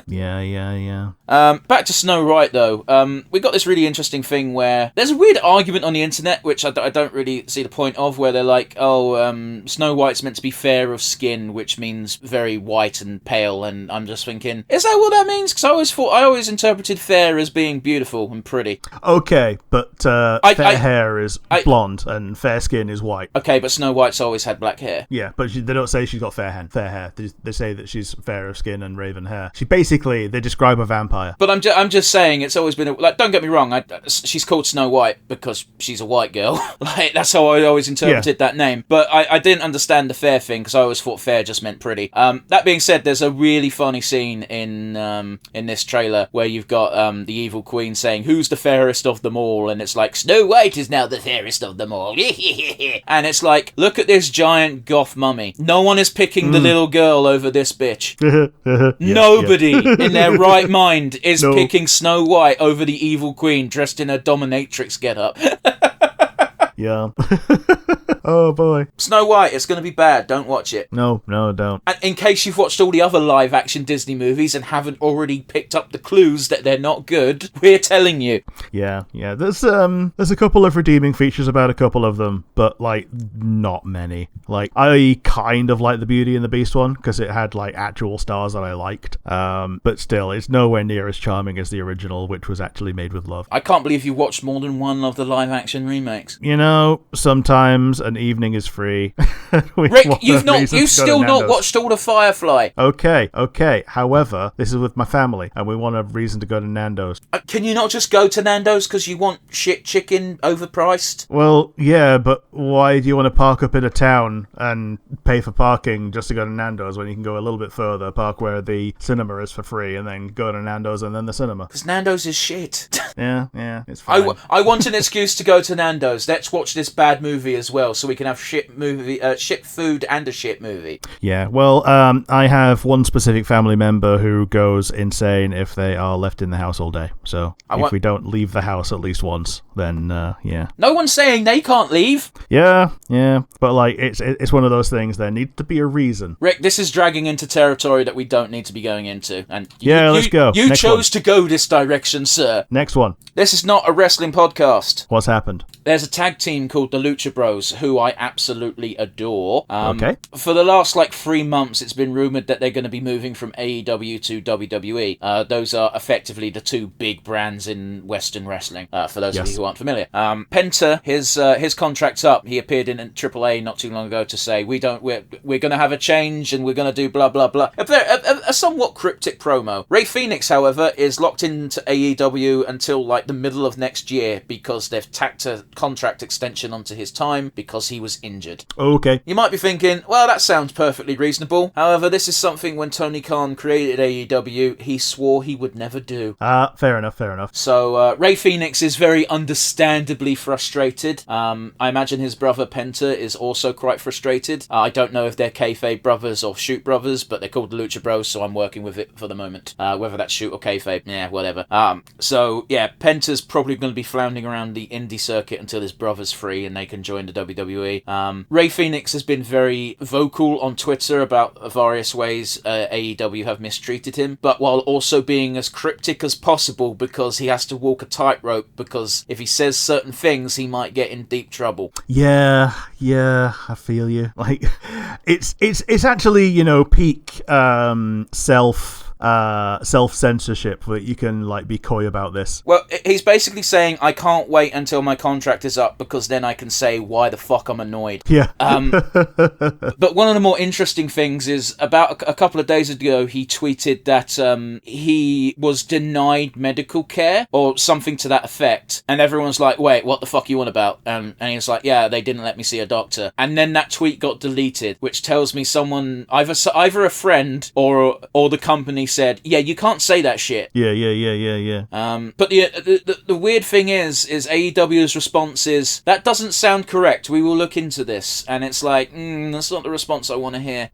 Yeah. Back to Snow White, though. We got this really interesting thing where there's a weird argument on the internet, which I don't really see the point of, where they're like, Snow White's meant to be fair of skin, which means very white and pale, and I'm just thinking, is that what that means? Because I always interpreted fair as being beautiful and pretty. Okay, but fair hair is blonde and fair skin is white. Okay, but Snow White's always had black hair. Yeah, but they don't say she's got fair hair. They say that she's fair of skin and raven hair. She basically, they describe a vampire. But I'm just saying, it's always been like, don't get me wrong, she's called Snow White because she's a white girl. Like, that's how I always interpreted that name. But I didn't understand the fair thing because I always thought fair just meant pretty. That being said, there's a really funny scene in this trailer where you've got the evil queen saying, "Who's the fairest of them all?" And it's like, Snow White is now the fairest of them all. And it's like, look at this giant goth mummy. No one is picking the little girl over this bitch. Nobody in their right mind is picking Snow White over the evil queen dressed in a dominatrix getup. Yeah. Oh boy. Snow White, it's going to be bad. Don't watch it. No, don't. And in case you've watched all the other live-action Disney movies and haven't already picked up the clues that they're not good, we're telling you. Yeah. There's a couple of redeeming features about a couple of them, but like not many. Like, I kind of like the Beauty and the Beast one because it had like actual stars that I liked. But still, it's nowhere near as charming as the original, which was actually made with love. I can't believe you watched more than one of the live-action remakes. Sometimes an evening is free. Rick, you've still not watched all of Firefly. Okay. However, this is with my family, and we want a reason to go to Nando's. Can you not just go to Nando's because you want shit chicken overpriced? Well, yeah, but why do you want to park up in a town and pay for parking just to go to Nando's when you can go a little bit further, park where the cinema is for free, and then go to Nando's and then the cinema? Because Nando's is shit. Yeah, it's fine. I want an excuse to go to Nando's. Let's watch this bad movie as well, so we can have shit food and a shit movie. Yeah, well, I have one specific family member who goes insane if they are left in the house all day. So if we don't leave the house at least once, then yeah. No one's saying they can't leave. Yeah, but like it's one of those things. There needs to be a reason. Rick, this is dragging into territory that we don't need to be going into. And let's go. You Next chose one. to go this direction, sir. Next one. This is not a wrestling podcast. What's happened? There's a tag team called the Lucha Bros, who I absolutely adore. Okay. For the last 3 months, it's been rumoured that they're going to be moving from AEW to WWE. Those are effectively the two big brands in Western wrestling, for those of you who aren't familiar. Penta, his contract's up. He appeared in AAA not too long ago to say, we're going to have a change and we're going to do blah, blah, blah. A somewhat cryptic promo. Ray Phoenix, however, is locked into AEW until the middle of next year because they've tacked a contract extension onto his time because he was injured. Okay. You might be thinking, well, that sounds perfectly reasonable. However, this is something when Tony Khan created AEW, he swore he would never do. Fair enough. So, Ray Phoenix is very understandably frustrated. I imagine his brother Penta is also quite frustrated. I don't know if they're kayfabe brothers or shoot brothers, but they're called the Lucha Bros, so I'm working with it for the moment. Whether that's shoot or kayfabe, whatever. So, Penta's probably going to be floundering around the indie circuit until his brother's free and they can join the WWE. Ray Phoenix has been very vocal on Twitter about various ways AEW have mistreated him, but while also being as cryptic as possible because he has to walk a tightrope, because if he says certain things, he might get in deep trouble. Yeah, I feel you. It's actually, peak self-censorship that you can be coy about this. Well, he's basically saying, I can't wait until my contract is up because then I can say why the fuck I'm annoyed. Yeah. But one of the more interesting things is about a couple of days ago he tweeted that he was denied medical care or something to that effect, and everyone's like, wait, what the fuck you on about? And he's like, yeah, they didn't let me see a doctor. And then that tweet got deleted, which tells me someone, either a friend or the company said, yeah, you can't say that shit. Yeah. But the weird thing is AEW's response is, that doesn't sound correct, we will look into this. And it's like, that's not the response I want to hear.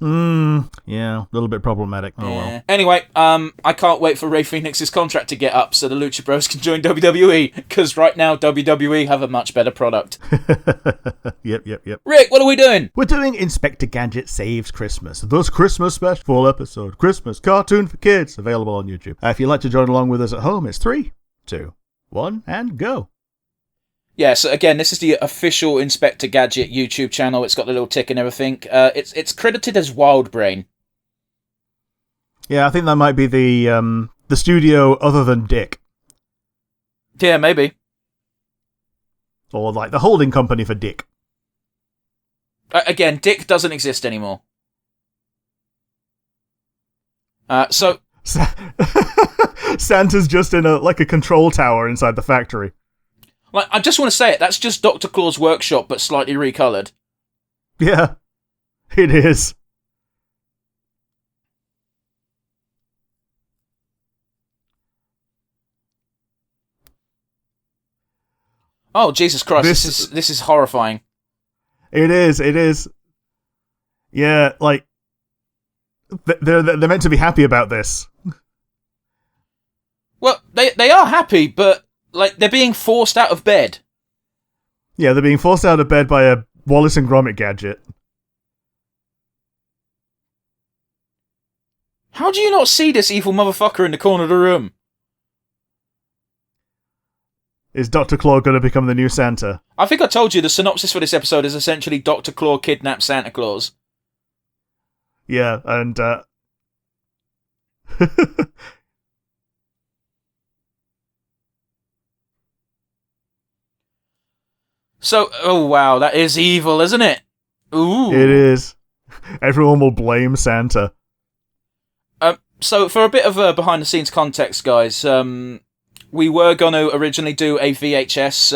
Yeah, a little bit problematic. Oh, yeah. well. Anyway, I can't wait for Ray Phoenix's contract to get up so the Lucha Bros can join WWE, because right now WWE have a much better product. Yep. Rick, what are we doing? We're doing Inspector Gadget Saves Christmas. Those Christmas special full episode. Christmas cartoon for kids. Available on YouTube. If you'd like to join along with us at home, it's 3, 2, 1, and go. Yeah, so again, this is the official Inspector Gadget YouTube channel. It's got the little tick and everything. It's credited as Wild Brain. Yeah, I think that might be the studio other than Dick. Yeah, maybe. Or the holding company for Dick. Again, Dick doesn't exist anymore. So Santa's just in a control tower inside the factory. I just want to say it, that's just Dr. Claw's workshop, but slightly recoloured. Yeah, it is. Oh, Jesus Christ, this is horrifying. It is. Yeah, they're meant to be happy about this. Well, they are happy, but they're being forced out of bed. Yeah, they're being forced out of bed by a Wallace and Gromit gadget. How do you not see this evil motherfucker in the corner of the room? Is Dr. Claw going to become the new Santa? I think I told you the synopsis for this episode is essentially Dr. Claw kidnaps Santa Claus. Yeah, and So, oh wow, that is evil, isn't it? Ooh. It is. Everyone will blame Santa. So, for a bit of behind-the-scenes context, guys, we were going to originally do a VHS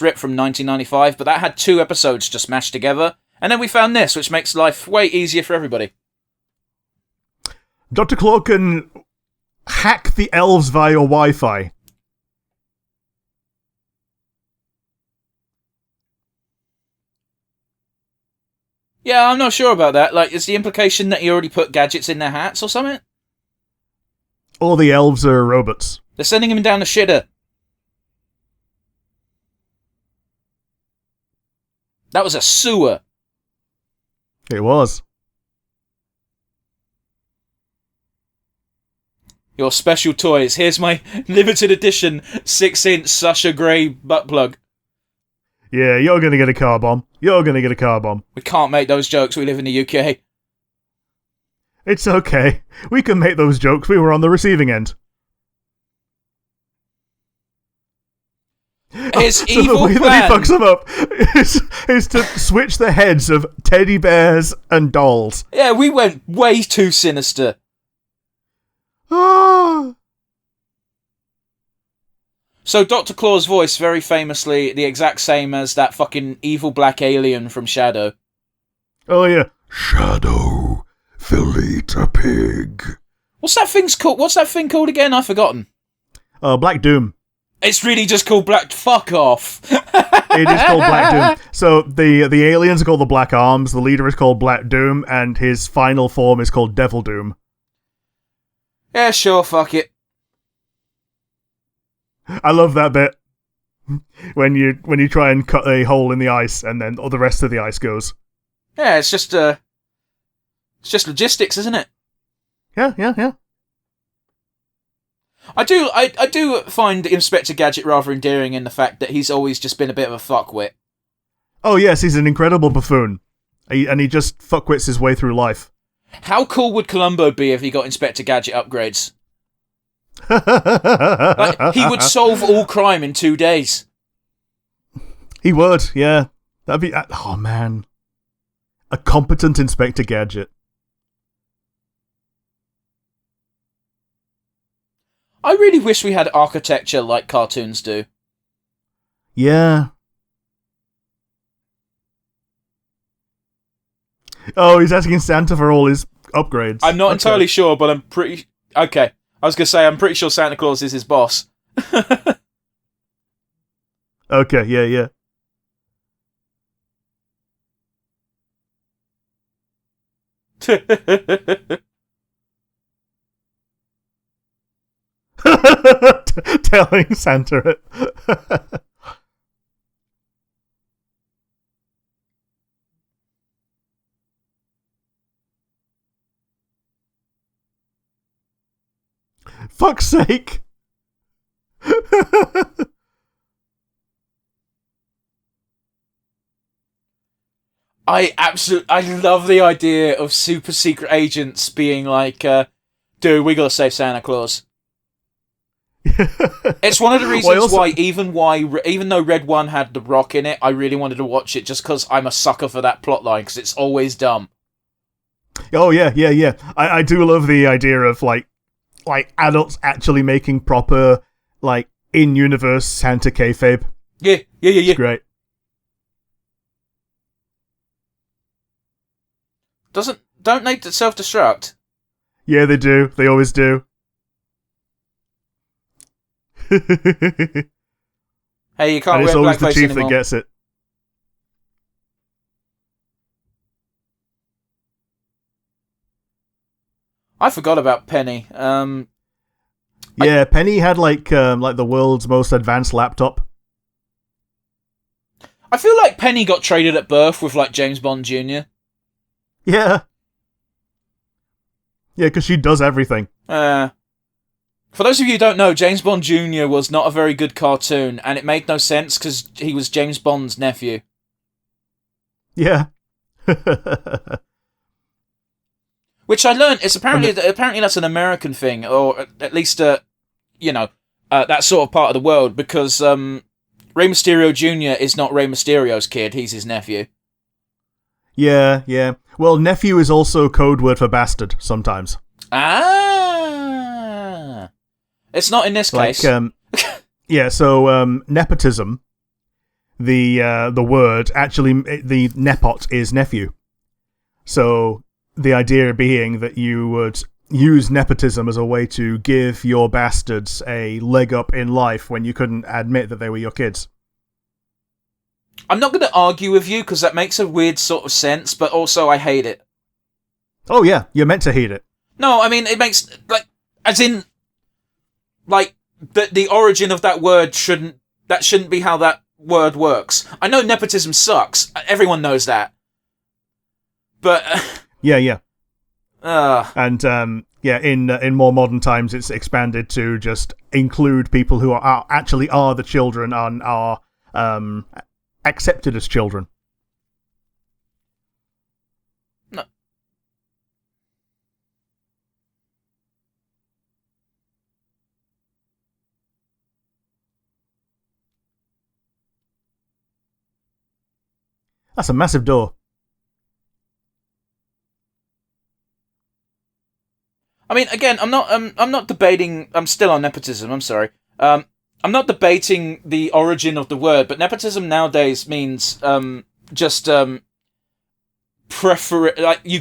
rip from 1995, but that had 2 episodes just mashed together, and then we found this, which makes life way easier for everybody. Dr. Claw can hack the elves via Wi-Fi. Yeah, I'm not sure about that. Is the implication that he already put gadgets in their hats or something? All the elves are robots. They're sending him down the shitter. That was a sewer. It was. Your special toys. Here's my limited edition 6-inch Sasha Grey butt plug. Yeah, you're gonna get a car bomb. You're gonna get a car bomb. We can't make those jokes. We live in the UK. It's okay. We can make those jokes. We were on the receiving end. His So evil the way plan. that he fucks them up is to switch the heads of teddy bears and dolls. Yeah, we went way too sinister. Ah. So Dr. Claw's voice, very famously, the exact same as that fucking evil black alien from Shadow. Oh yeah. Shadow, fillet a pig. What's that thing's called? What's that thing called again? I've forgotten. Oh, Black Doom. It's really just called Black... Fuck off. It is called Black Doom. So the aliens are called the Black Arms, the leader is called Black Doom, and his final form is called Devil Doom. Yeah, sure, fuck it. I love that bit. When you try and cut a hole in the ice and then all the rest of the ice goes. Yeah, it's just logistics, isn't it? Yeah. I do find Inspector Gadget rather endearing in the fact that he's always just been a bit of a fuckwit. Oh yes, he's an incredible buffoon. And he just fuckwits his way through life. How cool would Columbo be if he got Inspector Gadget upgrades? Like, he would solve all crime in 2 days. He would, yeah. That'd be... Oh, man. A competent Inspector Gadget. I really wish we had architecture like cartoons do. Yeah. Oh, he's asking Santa for all his upgrades. I'm not entirely sure, but I'm pretty... Okay. I was going to say, I'm pretty sure Santa Claus is his boss. Okay, yeah. Telling Santa it. Fuck's sake. I love the idea of super secret agents being like, dude, we gotta save Santa Claus. It's one of the reasons even though Red 1 had The Rock in it, I really wanted to watch it just because I'm a sucker for that plotline, because it's always dumb. Oh, yeah. I do love the idea of, like adults actually making proper, like, in-universe Santa kayfabe. Yeah. It's great. Don't they self-destruct? Yeah, they do. They always do. Hey, you can't and it's wear always the blackface chief anymore. that gets it. I forgot about Penny. Yeah, Penny had like the world's most advanced laptop. I feel like Penny got traded at birth with like James Bond Jr. Yeah. Yeah, because she does everything. For those of you who don't know, James Bond Jr. was not a very good cartoon, and it made no sense because he was James Bond's nephew. Yeah. Which I learned is apparently that's an American thing, or at least that sort of part of the world, because Rey Mysterio Jr. is not Rey Mysterio's kid; he's his nephew. Yeah. Well, nephew is also code word for bastard sometimes. Ah, it's not in this case. Yeah. So nepotism, the word actually, the nepot is nephew. So the idea being that you would use nepotism as a way to give your bastards a leg up in life when you couldn't admit that they were your kids. I'm not going to argue with you because that makes a weird sort of sense, but also I hate it. Oh yeah, you're meant to hate it. No, I mean, it makes, like, as in, like, the origin of that word shouldn't be how that word works. I know nepotism sucks. Everyone knows that. But Yeah. And in more modern times, it's expanded to just include people who are the children and are accepted as children. No. That's a massive door. I mean, again, I'm not debating. I'm still on nepotism. I'm sorry. I'm not debating the origin of the word, but nepotism nowadays means you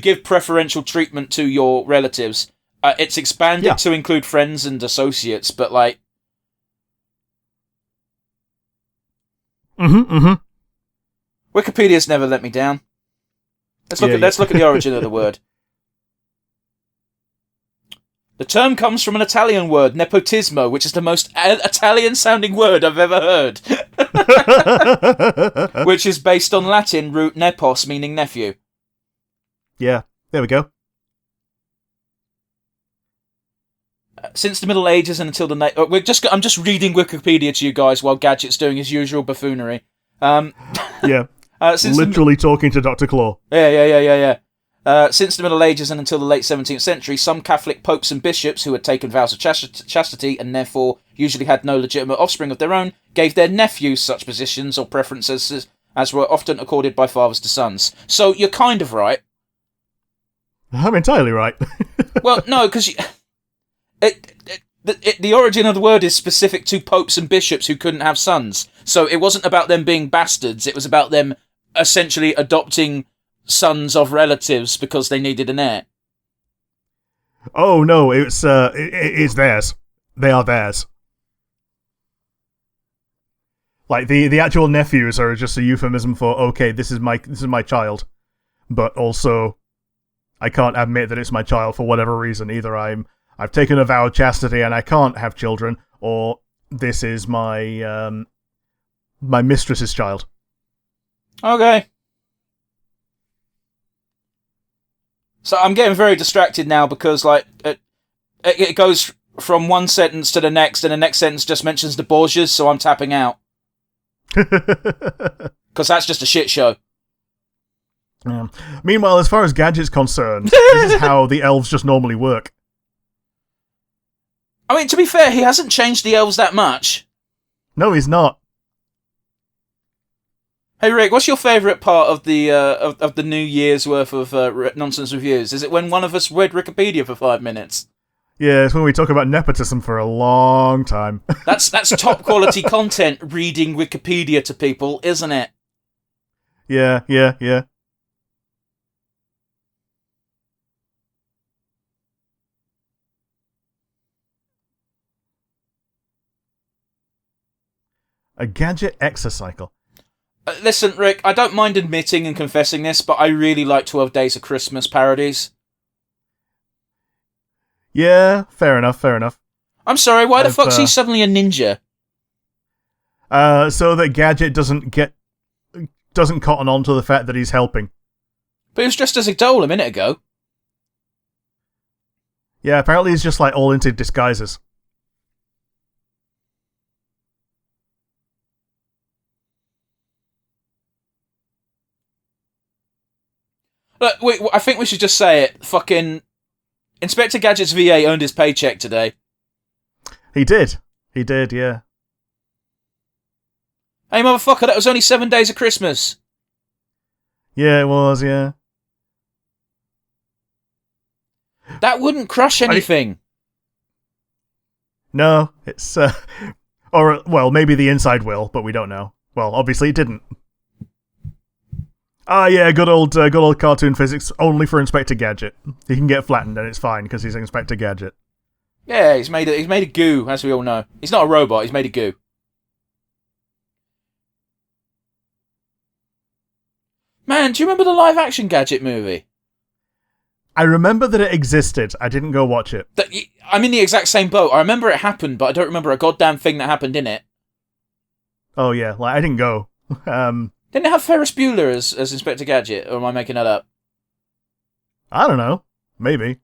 give preferential treatment to your relatives. It's expanded to include friends and associates, but like. Wikipedia's never let me down. Let's look at the origin of the word. The term comes from an Italian word, nepotismo, which is the most Italian-sounding word I've ever heard. Which is based on Latin root nepos, meaning nephew. Yeah, there we go. Since the Middle Ages and until the... I'm just reading Wikipedia to you guys while Gadget's doing his usual buffoonery. Yeah. Literally talking to Dr. Claw. Yeah. Since the Middle Ages and until the late 17th century, some Catholic popes and bishops who had taken vows of chastity and therefore usually had no legitimate offspring of their own gave their nephews such positions or preferences as were often accorded by fathers to sons. So you're kind of right. I'm entirely right. Well, no, because the origin of the word is specific to popes and bishops who couldn't have sons. So it wasn't about them being bastards. It was about them essentially adopting sons of relatives because they needed an heir. Oh no, it's theirs. They are theirs. Like the actual nephews are just a euphemism for okay, this is my child, but also I can't admit that it's my child for whatever reason. Either I've taken a vow of chastity and I can't have children, or this is my my mistress's child. Okay. So I'm getting very distracted now because, like, it goes from one sentence to the next, and the next sentence just mentions the Borgias, so I'm tapping out. Because that's just a shit show. Yeah. Meanwhile, as far as Gadget's concerned, this is how the elves just normally work. I mean, to be fair, he hasn't changed the elves that much. No, he's not. Hey Rick, what's your favourite part of the of the New Year's worth of nonsense reviews? Is it when one of us read Wikipedia for 5 minutes? Yeah, it's when we talk about nepotism for a long time. That's top quality content, reading Wikipedia to people, isn't it? Yeah. A Gadget exocycle. Listen, Rick, I don't mind admitting and confessing this, but I really like 12 Days of Christmas parodies. Yeah, fair enough. I'm sorry, why the fuck's he suddenly a ninja? So that Gadget doesn't cotton on to the fact that he's helping. But he was dressed as a doll a minute ago. Yeah, apparently he's just like all into disguises. Look, wait, I think we should just say it. Fucking Inspector Gadget's VA earned his paycheck today. He did, yeah. Hey, motherfucker, that was only 7 days of Christmas. Yeah, it was, yeah. That wouldn't crush anything. No, it's, or, well, maybe the inside will, but we don't know. Well, obviously it didn't. Yeah, good old cartoon physics, only for Inspector Gadget. He can get flattened and it's fine, because he's Inspector Gadget. Yeah, he's made a goo, as we all know. He's not a robot, he's made a goo. Man, do you remember the live-action Gadget movie? I remember that it existed. I didn't go watch it. I'm in the exact same boat. I remember it happened, but I don't remember a goddamn thing that happened in it. Oh yeah, like I didn't go. Didn't it have Ferris Bueller as Inspector Gadget, or am I making that up? I don't know. Maybe.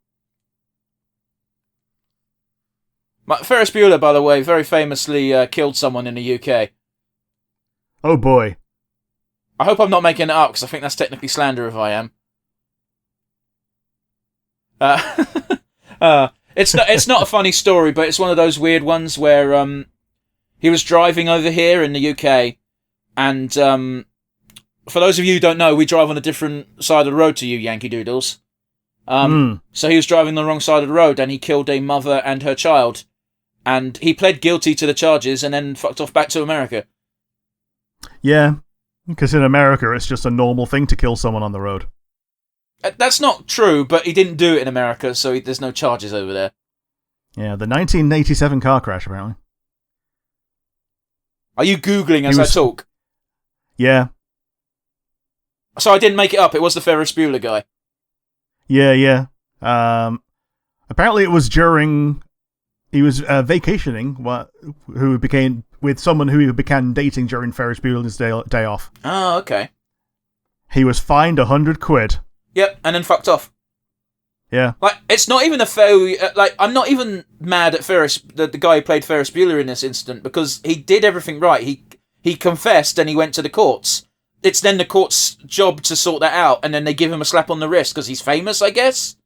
Ferris Bueller, by the way, very famously killed someone in the UK. Oh boy. I hope I'm not making it up, because I think that's technically slander if I am. It's not a funny story, but it's one of those weird ones where he was driving over here in the UK, and for those of you who don't know, we drive on a different side of the road to you, Yankee Doodles. So he was driving the wrong side of the road, and he killed a mother and her child, and he pled guilty to the charges, and then fucked off back to America. Yeah, because in America it's just a normal thing to kill someone on the road. That's not true, but he didn't do it in America, so there's no charges over there. Yeah, the 1987 car crash, apparently. Are you Googling as I talk? Yeah. So I didn't make it up, it was the Ferris Bueller guy. Yeah. Apparently it was during... He was vacationing with someone who he began dating during Ferris Bueller's day off. Oh, okay. He was fined £100. Yep, and then fucked off. Yeah. Like, it's not even a failure. Like, I'm not even mad at the guy who played Ferris Bueller in this incident, because he did everything right. He confessed and he went to the courts. It's then the court's job to sort that out, and then they give him a slap on the wrist because he's famous, I guess?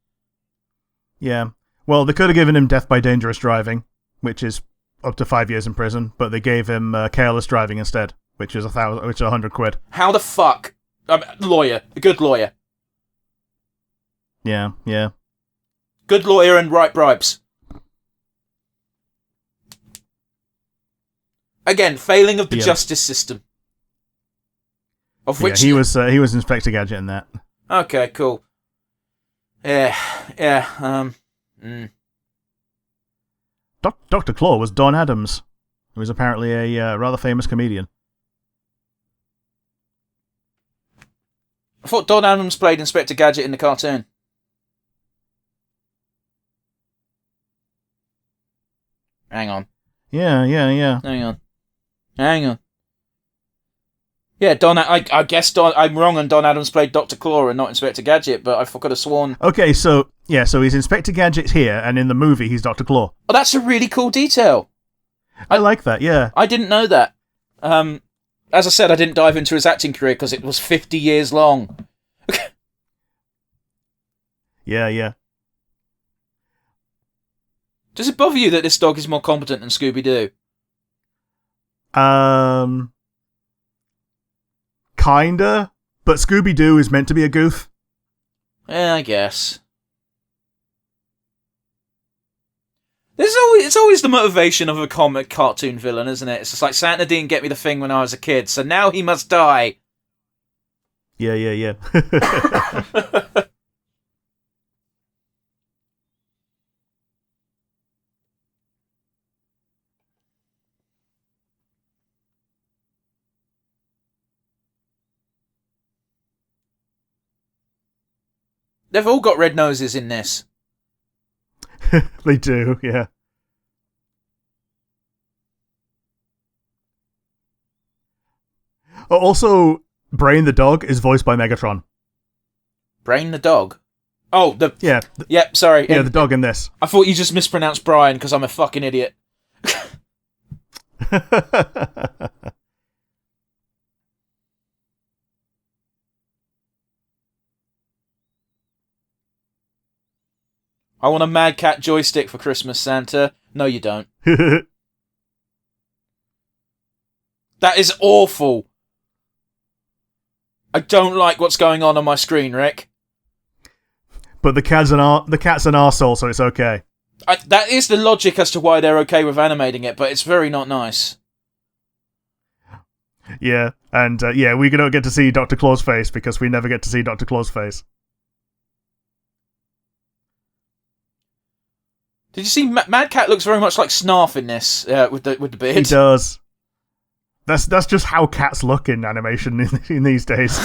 Yeah. Well, they could have given him death by dangerous driving, which is up to 5 years in prison, but they gave him careless driving instead, which is £100. How the fuck? Lawyer. A good lawyer. Yeah. Good lawyer and right bribes. Again, failing of the justice system. Of which he was Inspector Gadget in that. Okay, cool. Yeah. Dr. Claw was Don Adams, who was apparently a rather famous comedian. I thought Don Adams played Inspector Gadget in the cartoon. Hang on. Yeah. Hang on. Yeah, I guess I'm wrong, and Don Adams played Dr. Claw and not Inspector Gadget, but I could have sworn... Okay, so he's Inspector Gadget here, and in the movie he's Dr. Claw. Oh, that's a really cool detail. I like that, yeah. I didn't know that. As I said, I didn't dive into his acting career because it was 50 years long. Yeah. Does it bother you that this dog is more competent than Scooby-Doo? Kinda, but Scooby-Doo is meant to be a goof. Yeah, I guess. It's always the motivation of a comic cartoon villain, isn't it? It's just like, Santa didn't get me the thing when I was a kid, so now he must die. Yeah. They've all got red noses in this. They do, yeah. Also, Brain the dog is voiced by Megatron. Brain the dog? Oh, Yeah. Yep, sorry. Yeah, the dog in this. I thought you just mispronounced Brian because I'm a fucking idiot. I want a Mad Cat joystick for Christmas, Santa. No, you don't. That is awful. I don't like what's going on my screen, Rick. But the cat's an arsehole, so it's okay. That is the logic as to why they're okay with animating it, but it's very not nice. Yeah, and we don't get to see Dr. Claw's face because we never get to see Dr. Claw's face. Did you see Mad Cat looks very much like Snarf in this with the beard? He does. That's just how cats look in animation in these days.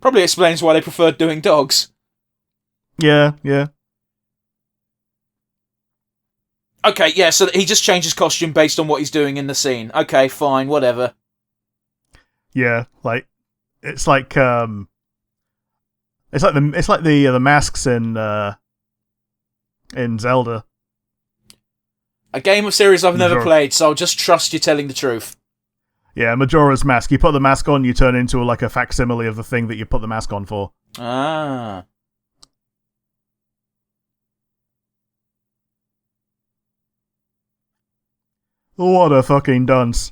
Probably explains why they preferred doing dogs. Yeah. Okay, yeah, so he just changed his costume based on what he's doing in the scene. Okay, fine, whatever. Yeah, like it's like the masks in Zelda. A game of series I've never Majora. played, so I'll just trust you telling the truth. Yeah, Majora's Mask. You put the mask on, you turn into like a facsimile of the thing that you put the mask on for. Ah. What a fucking dunce.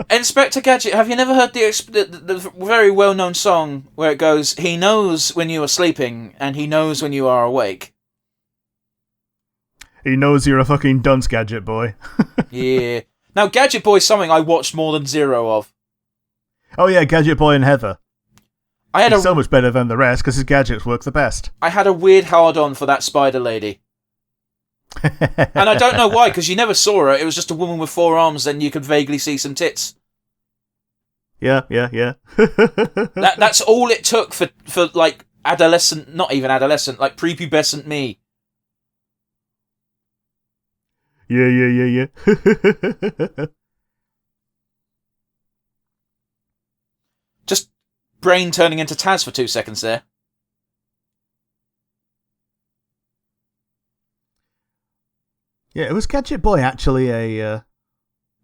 Inspector Gadget, have you never heard the very well-known song where it goes, he knows when you are sleeping, and he knows when you are awake? He knows you're a fucking dunce, Gadget Boy. Yeah. Now, Gadget Boy is something I watched more than zero of. Oh yeah, Gadget Boy and Heather. He's so much better than the rest because his gadgets work the best. I had a weird hard-on for that spider lady. And I don't know why, because you never saw her. It was just a woman with 4 arms and you could vaguely see some tits. Yeah. That's all it took for like, adolescent, not even adolescent, like, prepubescent me. Yeah. Just brain turning into Taz for 2 seconds there. Yeah, it was Gadget Boy actually a...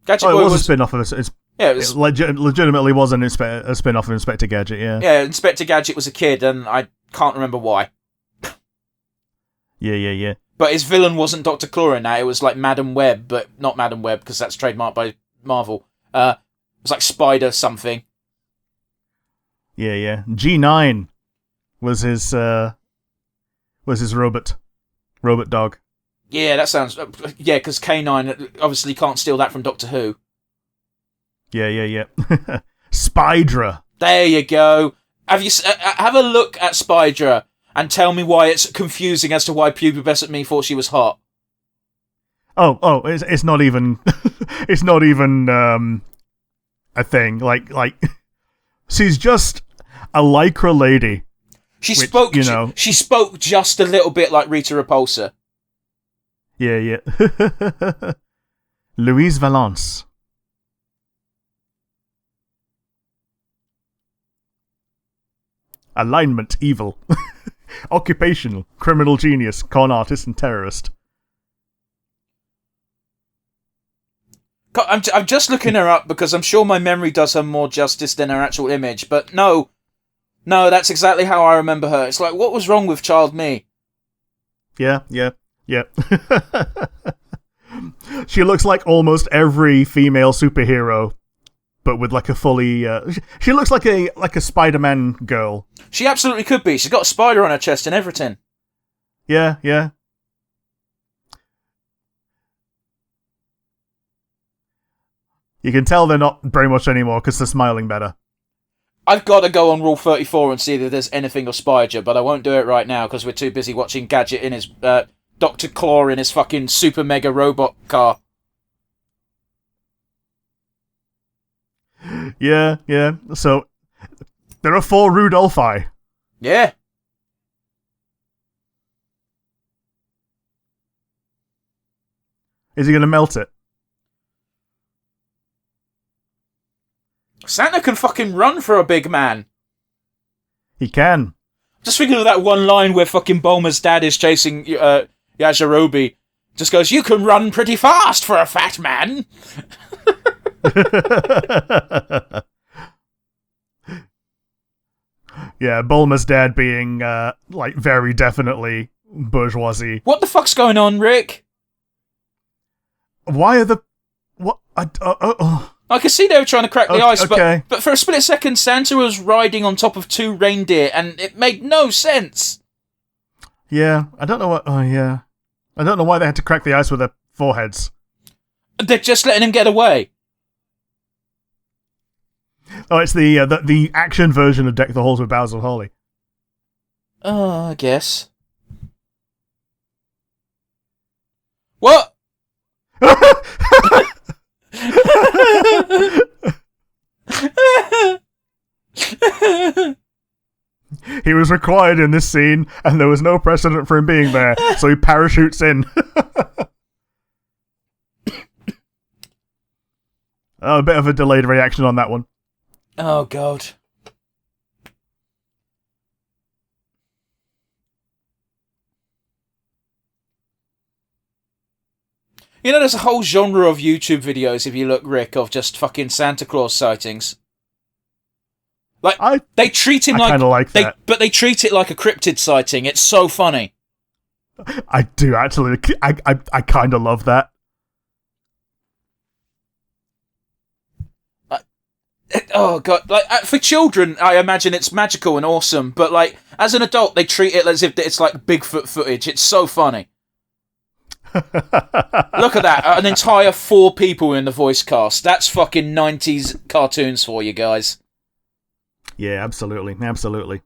Gadget Boy was a spin-off of it. Yeah, it legitimately was a spin-off of Inspector Gadget, yeah. Yeah, Inspector Gadget was a kid, and I can't remember why. Yeah. But his villain wasn't Dr. Claw in that, it was like Madam Web, but not Madam Web, because that's trademarked by Marvel. It was like Spider something. Yeah. G9 was his robot dog. Yeah, that sounds... yeah, because K9 obviously can't steal that from Doctor Who. Yeah. Spydra. There you go. Have a look at Spydra and tell me why it's confusing as to why pubescent me thought she was hot. Oh, it's not even it's not even a thing. Like she's just a lycra lady. She spoke just a little bit like Rita Repulsa. Yeah. Louise Valence. Alignment evil. Occupational criminal genius, con artist, and terrorist. I'm just looking her up because I'm sure my memory does her more justice than her actual image. But no, that's exactly how I remember her. It's like, what was wrong with child me? Yeah. She looks like almost every female superhero, but with like a fully... she looks like a Spider-Man girl. She absolutely could be. She's got a spider on her chest and everything. Yeah. You can tell they're not very much anymore because they're smiling better. I've got to go on Rule 34 and see if there's anything of Spydra, but I won't do it right now because we're too busy watching Gadget in his... Dr. Claw in his fucking super mega robot car. Yeah. So, there are 4 Rudolphi. Yeah. Is he going to melt it? Santa can fucking run for a big man. He can. Just thinking of that one line where fucking Bulma's dad is chasing Yajirobe. Just goes, you can run pretty fast for a fat man. Yeah, Bulma's dad being, very definitely bourgeoisie. What the fuck's going on, Rick? Why are the... What? I can see they were trying to crack the ice, okay. but for a split second, Santa was riding on top of 2 reindeer, and it made no sense. Yeah, I don't know what... Oh, yeah. I don't know why they had to crack the ice with their foreheads. They're just letting him get away. Oh, it's the action version of Deck the Halls with Boughs of Holly. Oh, I guess. What? He was required in this scene, and there was no precedent for him being there, so he parachutes in. A bit of a delayed reaction on that one. Oh, God. You know, there's a whole genre of YouTube videos, if you look, Rick, of just fucking Santa Claus sightings. Like, they treat him I kind of like that. But they treat it like a cryptid sighting. It's so funny. I do, actually. I kind of love that. Oh, God. Like, for children, I imagine it's magical and awesome. But, like, as an adult, they treat it as if it's like Bigfoot footage. It's so funny. Look at that. An entire 4 people in the voice cast. That's fucking 90s cartoons for you guys. Yeah, absolutely. Absolutely.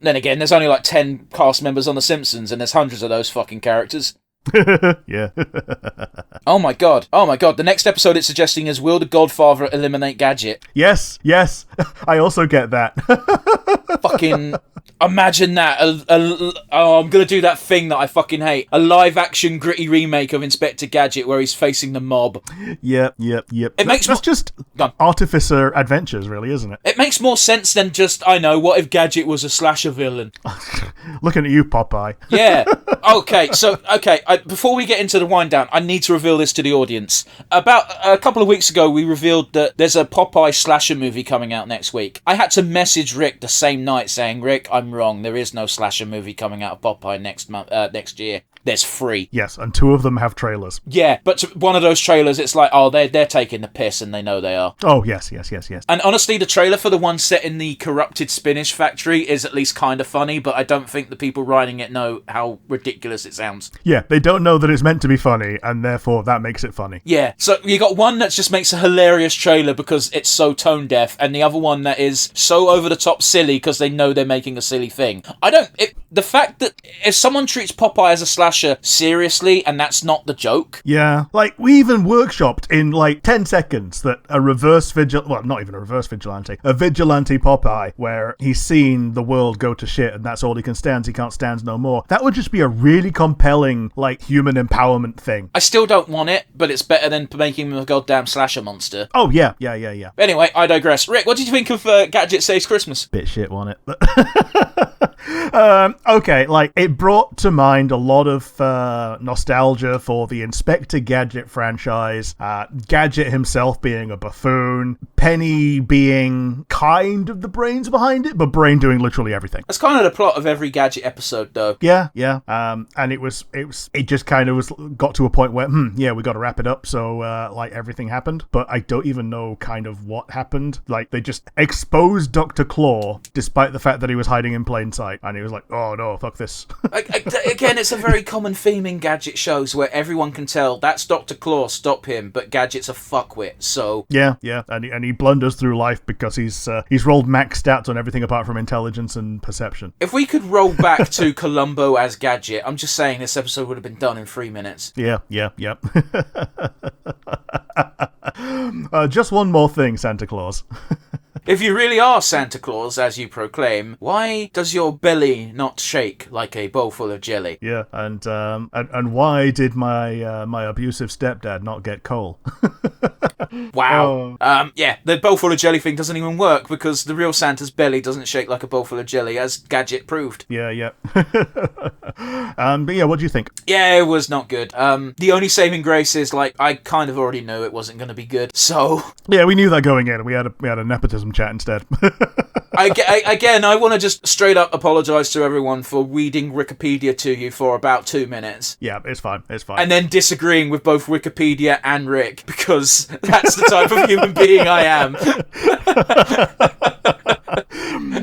Then again, there's only like 10 cast members on The Simpsons, and there's hundreds of those fucking characters. Yeah. Oh my god. The next episode it's suggesting is, will the Godfather eliminate Gadget? Yes. I also get that. Fucking imagine that. I'm gonna do that thing that I fucking hate. A live-action gritty remake of Inspector Gadget where he's facing the mob. Yep. That's just Artificer Adventures, really, isn't it? It makes more sense than just, I know, what if Gadget was a slasher villain? Looking at you, Popeye. Yeah. Okay, before we get into the wind down, I need to reveal this to the audience. About a couple of weeks ago, we revealed that there's a Popeye slasher movie coming out next week. I had to message Rick the same night saying, Rick, I'm wrong. There is no slasher movie coming out of Popeye next year. There's 3. Yes, and 2 of them have trailers. Yeah, but one of those trailers, it's like, oh, they're taking the piss, and they know they are. Oh, yes. And honestly, the trailer for the one set in the corrupted spinach factory is at least kind of funny, but I don't think the people writing it know how ridiculous it sounds. Yeah, they don't know that it's meant to be funny, and therefore that makes it funny. Yeah, so you got one that just makes a hilarious trailer because it's so tone deaf, and the other one that is so over the top silly because they know they're making a silly thing. The fact that if someone treats Popeye as a slasher seriously, and that's not the joke. Yeah, like, we even workshopped in, like, 10 seconds that a not even a reverse vigilante, a vigilante Popeye, where he's seen the world go to shit, and that's all he can stand, he can't stand no more. That would just be a really compelling, like, human empowerment thing. I still don't want it, but it's better than making him a goddamn slasher monster. Oh, yeah. Anyway, I digress. Rick, what did you think of Gadget Saves Christmas? Bit shit, wasn't it? Okay, like, it brought to mind a lot of nostalgia for the Inspector Gadget franchise, Gadget himself being a buffoon, Penny being kind of the brains behind it, but Brain doing literally everything. That's kind of the plot of every Gadget episode, though. Yeah. And it just kind of got to a point where, we got to wrap it up, so, like, everything happened, but I don't even know kind of what happened. Like, they just exposed Dr. Claw, despite the fact that he was hiding in plain sight, and he was like, oh no, fuck this. Again, it's a very common theme in Gadget shows where everyone can tell that's Dr. Claw, stop him, but Gadget's a fuckwit, so... Yeah, and he blunders through life because he's rolled max stats on everything apart from intelligence and perception. If we could roll back to Columbo as Gadget, I'm just saying this episode would have been done in 3 minutes. Yeah. Just one more thing, Santa Claus. If you really are Santa Claus, as you proclaim, why does your belly not shake like a bowl full of jelly? Yeah, and why did my abusive stepdad not get coal? Wow. Yeah, the bowl full of jelly thing doesn't even work because the real Santa's belly doesn't shake like a bowl full of jelly, as Gadget proved. Yeah. But yeah, what do you think? Yeah, it was not good. The only saving grace is, like, I kind of already knew it wasn't going to be good, so... Yeah, we knew that going in. We had a nepotism chat instead. I want to just straight up apologise to everyone for reading Wikipedia to you for about 2 minutes. Yeah, it's fine. And then disagreeing with both Wikipedia and Rick, because that's the type of human being I am.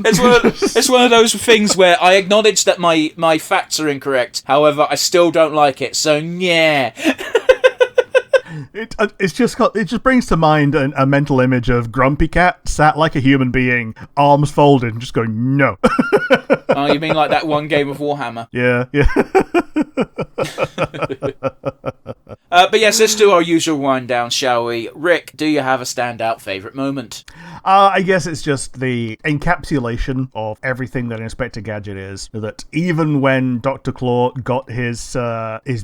It's one of those things where I acknowledge that my facts are incorrect, however, I still don't like it, so yeah. It just brings to mind a mental image of Grumpy Cat sat like a human being, arms folded, and just going, no. Oh, you mean like that one game of Warhammer? Yeah. But yes, let's do our usual wind down, shall we? Rick, do you have a standout favourite moment? I guess it's just the encapsulation of everything that Inspector Gadget is. That even when Dr. Claw got his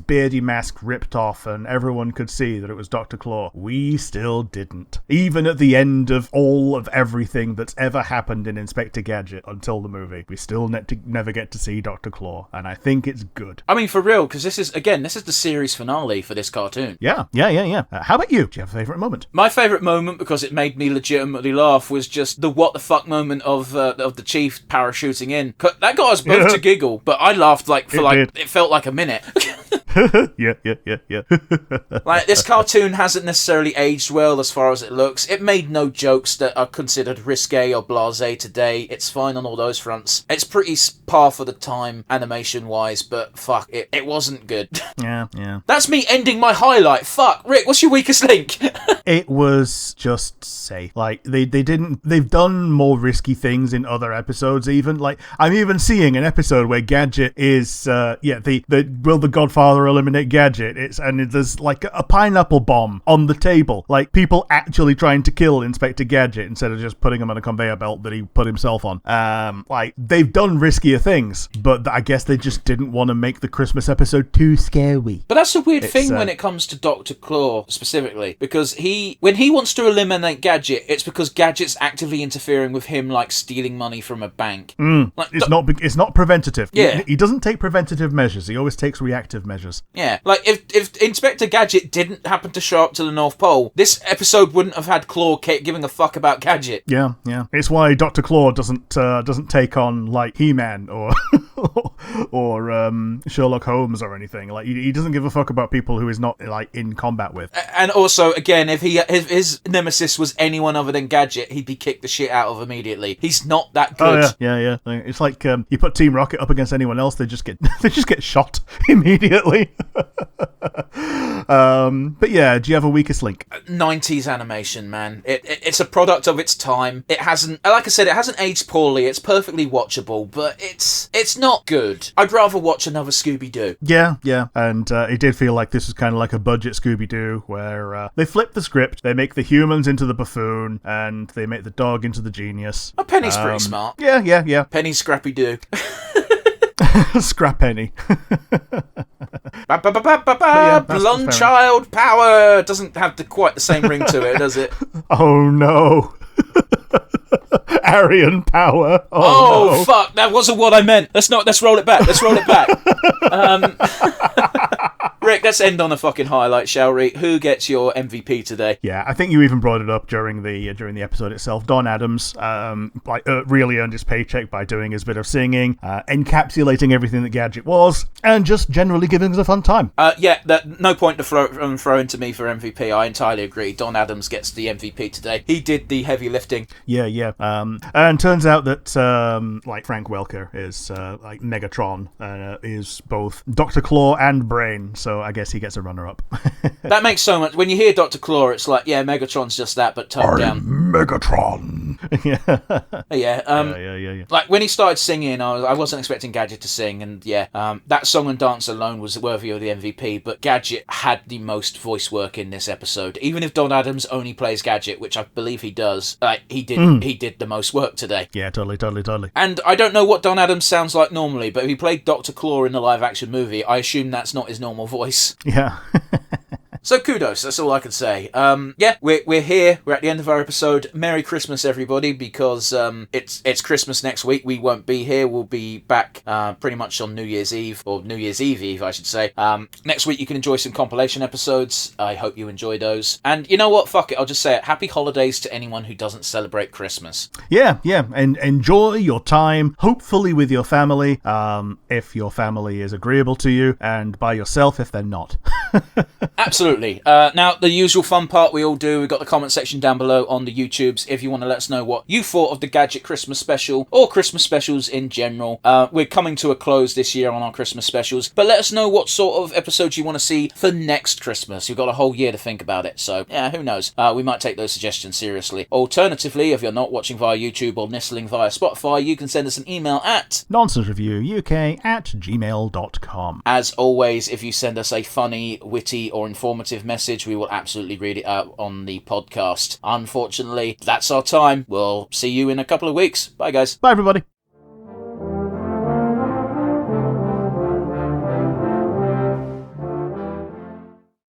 beardy mask ripped off and everyone could see that it was Dr. Claw, we still didn't. Even at the end of all of everything that's ever happened in Inspector Gadget until the movie, we still never get to see Dr. Claw, and I think it's good. I mean, for real, because this is the series finale for this cartoon. Yeah. How about you? Do you have a favourite moment? My favourite moment, because it made me legitimately laugh, was just the what the fuck moment of the chief parachuting in. That got us both to giggle, but I laughed it felt like a minute. Yeah. Like, this cartoon hasn't necessarily aged well as far as it looks. It made no jokes that are considered risque or blasé today. It's fine on all those fronts. It's pretty par for the time, animation-wise, but fuck, it wasn't good. Yeah. That's me ending my highlight. Fuck. Rick, what's your weakest link? It was just safe. Like, they've done more risky things in other episodes even. Like, I'm even seeing an episode where Gadget is, will the Godfather eliminate Gadget? There's like a pineapple bomb on the table. Like, people actually trying to kill Inspector Gadget instead of just putting him on a conveyor belt that he put himself on. Like, they've done riskier things, but I guess they just didn't want to make the Christmas episode too scary. But that's a weird thing when it comes to Dr. Claw specifically, because when he wants to eliminate Gadget, it's because Gadget's actively interfering with him, like stealing money from a bank. Like, it's not preventative. Yeah. He doesn't take preventative measures. He always takes reactive measures. Yeah. Like, if Inspector Gadget didn't happen to show up to the North Pole, this episode wouldn't have had Claw giving a fuck about Gadget. Yeah. It's why Dr. Claw doesn't take on, like, He-Man or Sherlock Holmes or anything. Like, he doesn't give a fuck about people who he's not, like, in combat with. And also, again, if his nemesis was anyone other than Gadget, he'd be kicked the shit out of immediately. He's not that good. Oh, yeah. It's like you put Team Rocket up against anyone else, they just get shot immediately. But yeah, do you have a weakest link? 90s animation, man. It's a product of its time. It hasn't, like I said, it hasn't aged poorly. It's perfectly watchable, but it's not good. I'd rather watch another Scooby-Doo. Yeah. And it did feel like this was kind of like a budget Scooby-Doo, where they flip the script, they make the humans into the buffoon, and they make the dog into the genius. Oh, Penny's pretty smart. Yeah. Penny's Scrappy-Doo. Scrap Penny. Blonde child power doesn't have quite the same ring to it, does it? Oh no. Aryan power. Oh no. Fuck! That wasn't what I meant. Let's roll it back. Rick, let's end on a fucking highlight, shall we? Who gets your MVP today? Yeah, I think you even brought it up during the episode itself. Don Adams, really earned his paycheck by doing his bit of singing, encapsulating everything that Gadget was, and just generally giving us a fun time. No point to throw into me for MVP. I entirely agree. Don Adams gets the MVP today. He did the heavy lifting. Yeah. And turns out that Frank Welker is like Megatron, is both Dr. Claw and Brain. So I guess he gets a runner-up. That makes so much. When you hear Dr. Claw, it's like, yeah, Megatron's just that, but toned down. Megatron. Yeah. Like, when he started singing, I wasn't expecting Gadget to sing, and that song and dance alone was worthy of the MVP, but Gadget had the most voice work in this episode. Even if Don Adams only plays Gadget, which I believe he does, he did the most work today. Yeah, totally. And I don't know what Don Adams sounds like normally, but if he played Dr. Claw in the live-action movie, I assume that's not his normal voice. Yeah. So kudos, that's all I can say. We're here. We're at the end of our episode. Merry Christmas, everybody, because it's Christmas next week. We won't be here. We'll be back pretty much on New Year's Eve, or New Year's Eve, I should say. Next week you can enjoy some compilation episodes. I hope you enjoy those. And you know what? Fuck it. I'll just say it. Happy holidays to anyone who doesn't celebrate Christmas. Yeah. And enjoy your time, hopefully with your family, if your family is agreeable to you, and by yourself if they're not. Absolutely. Now, the usual fun part we all do, we've got the comment section down below on the YouTubes if you want to let us know what you thought of the Gadget Christmas special, or Christmas specials in general. We're coming to a close this year on our Christmas specials, but let us know what sort of episodes you want to see for next Christmas. You've got a whole year to think about it, so yeah, who knows? We might take those suggestions seriously. Alternatively, if you're not watching via YouTube or listening via Spotify, you can send us an email at nonsensereviewuk@gmail.com. As always, if you send us a funny, witty or informative message, we will absolutely read it out on the podcast. Unfortunately, that's our time. We'll see you in a couple of weeks. Bye, guys. Bye, everybody.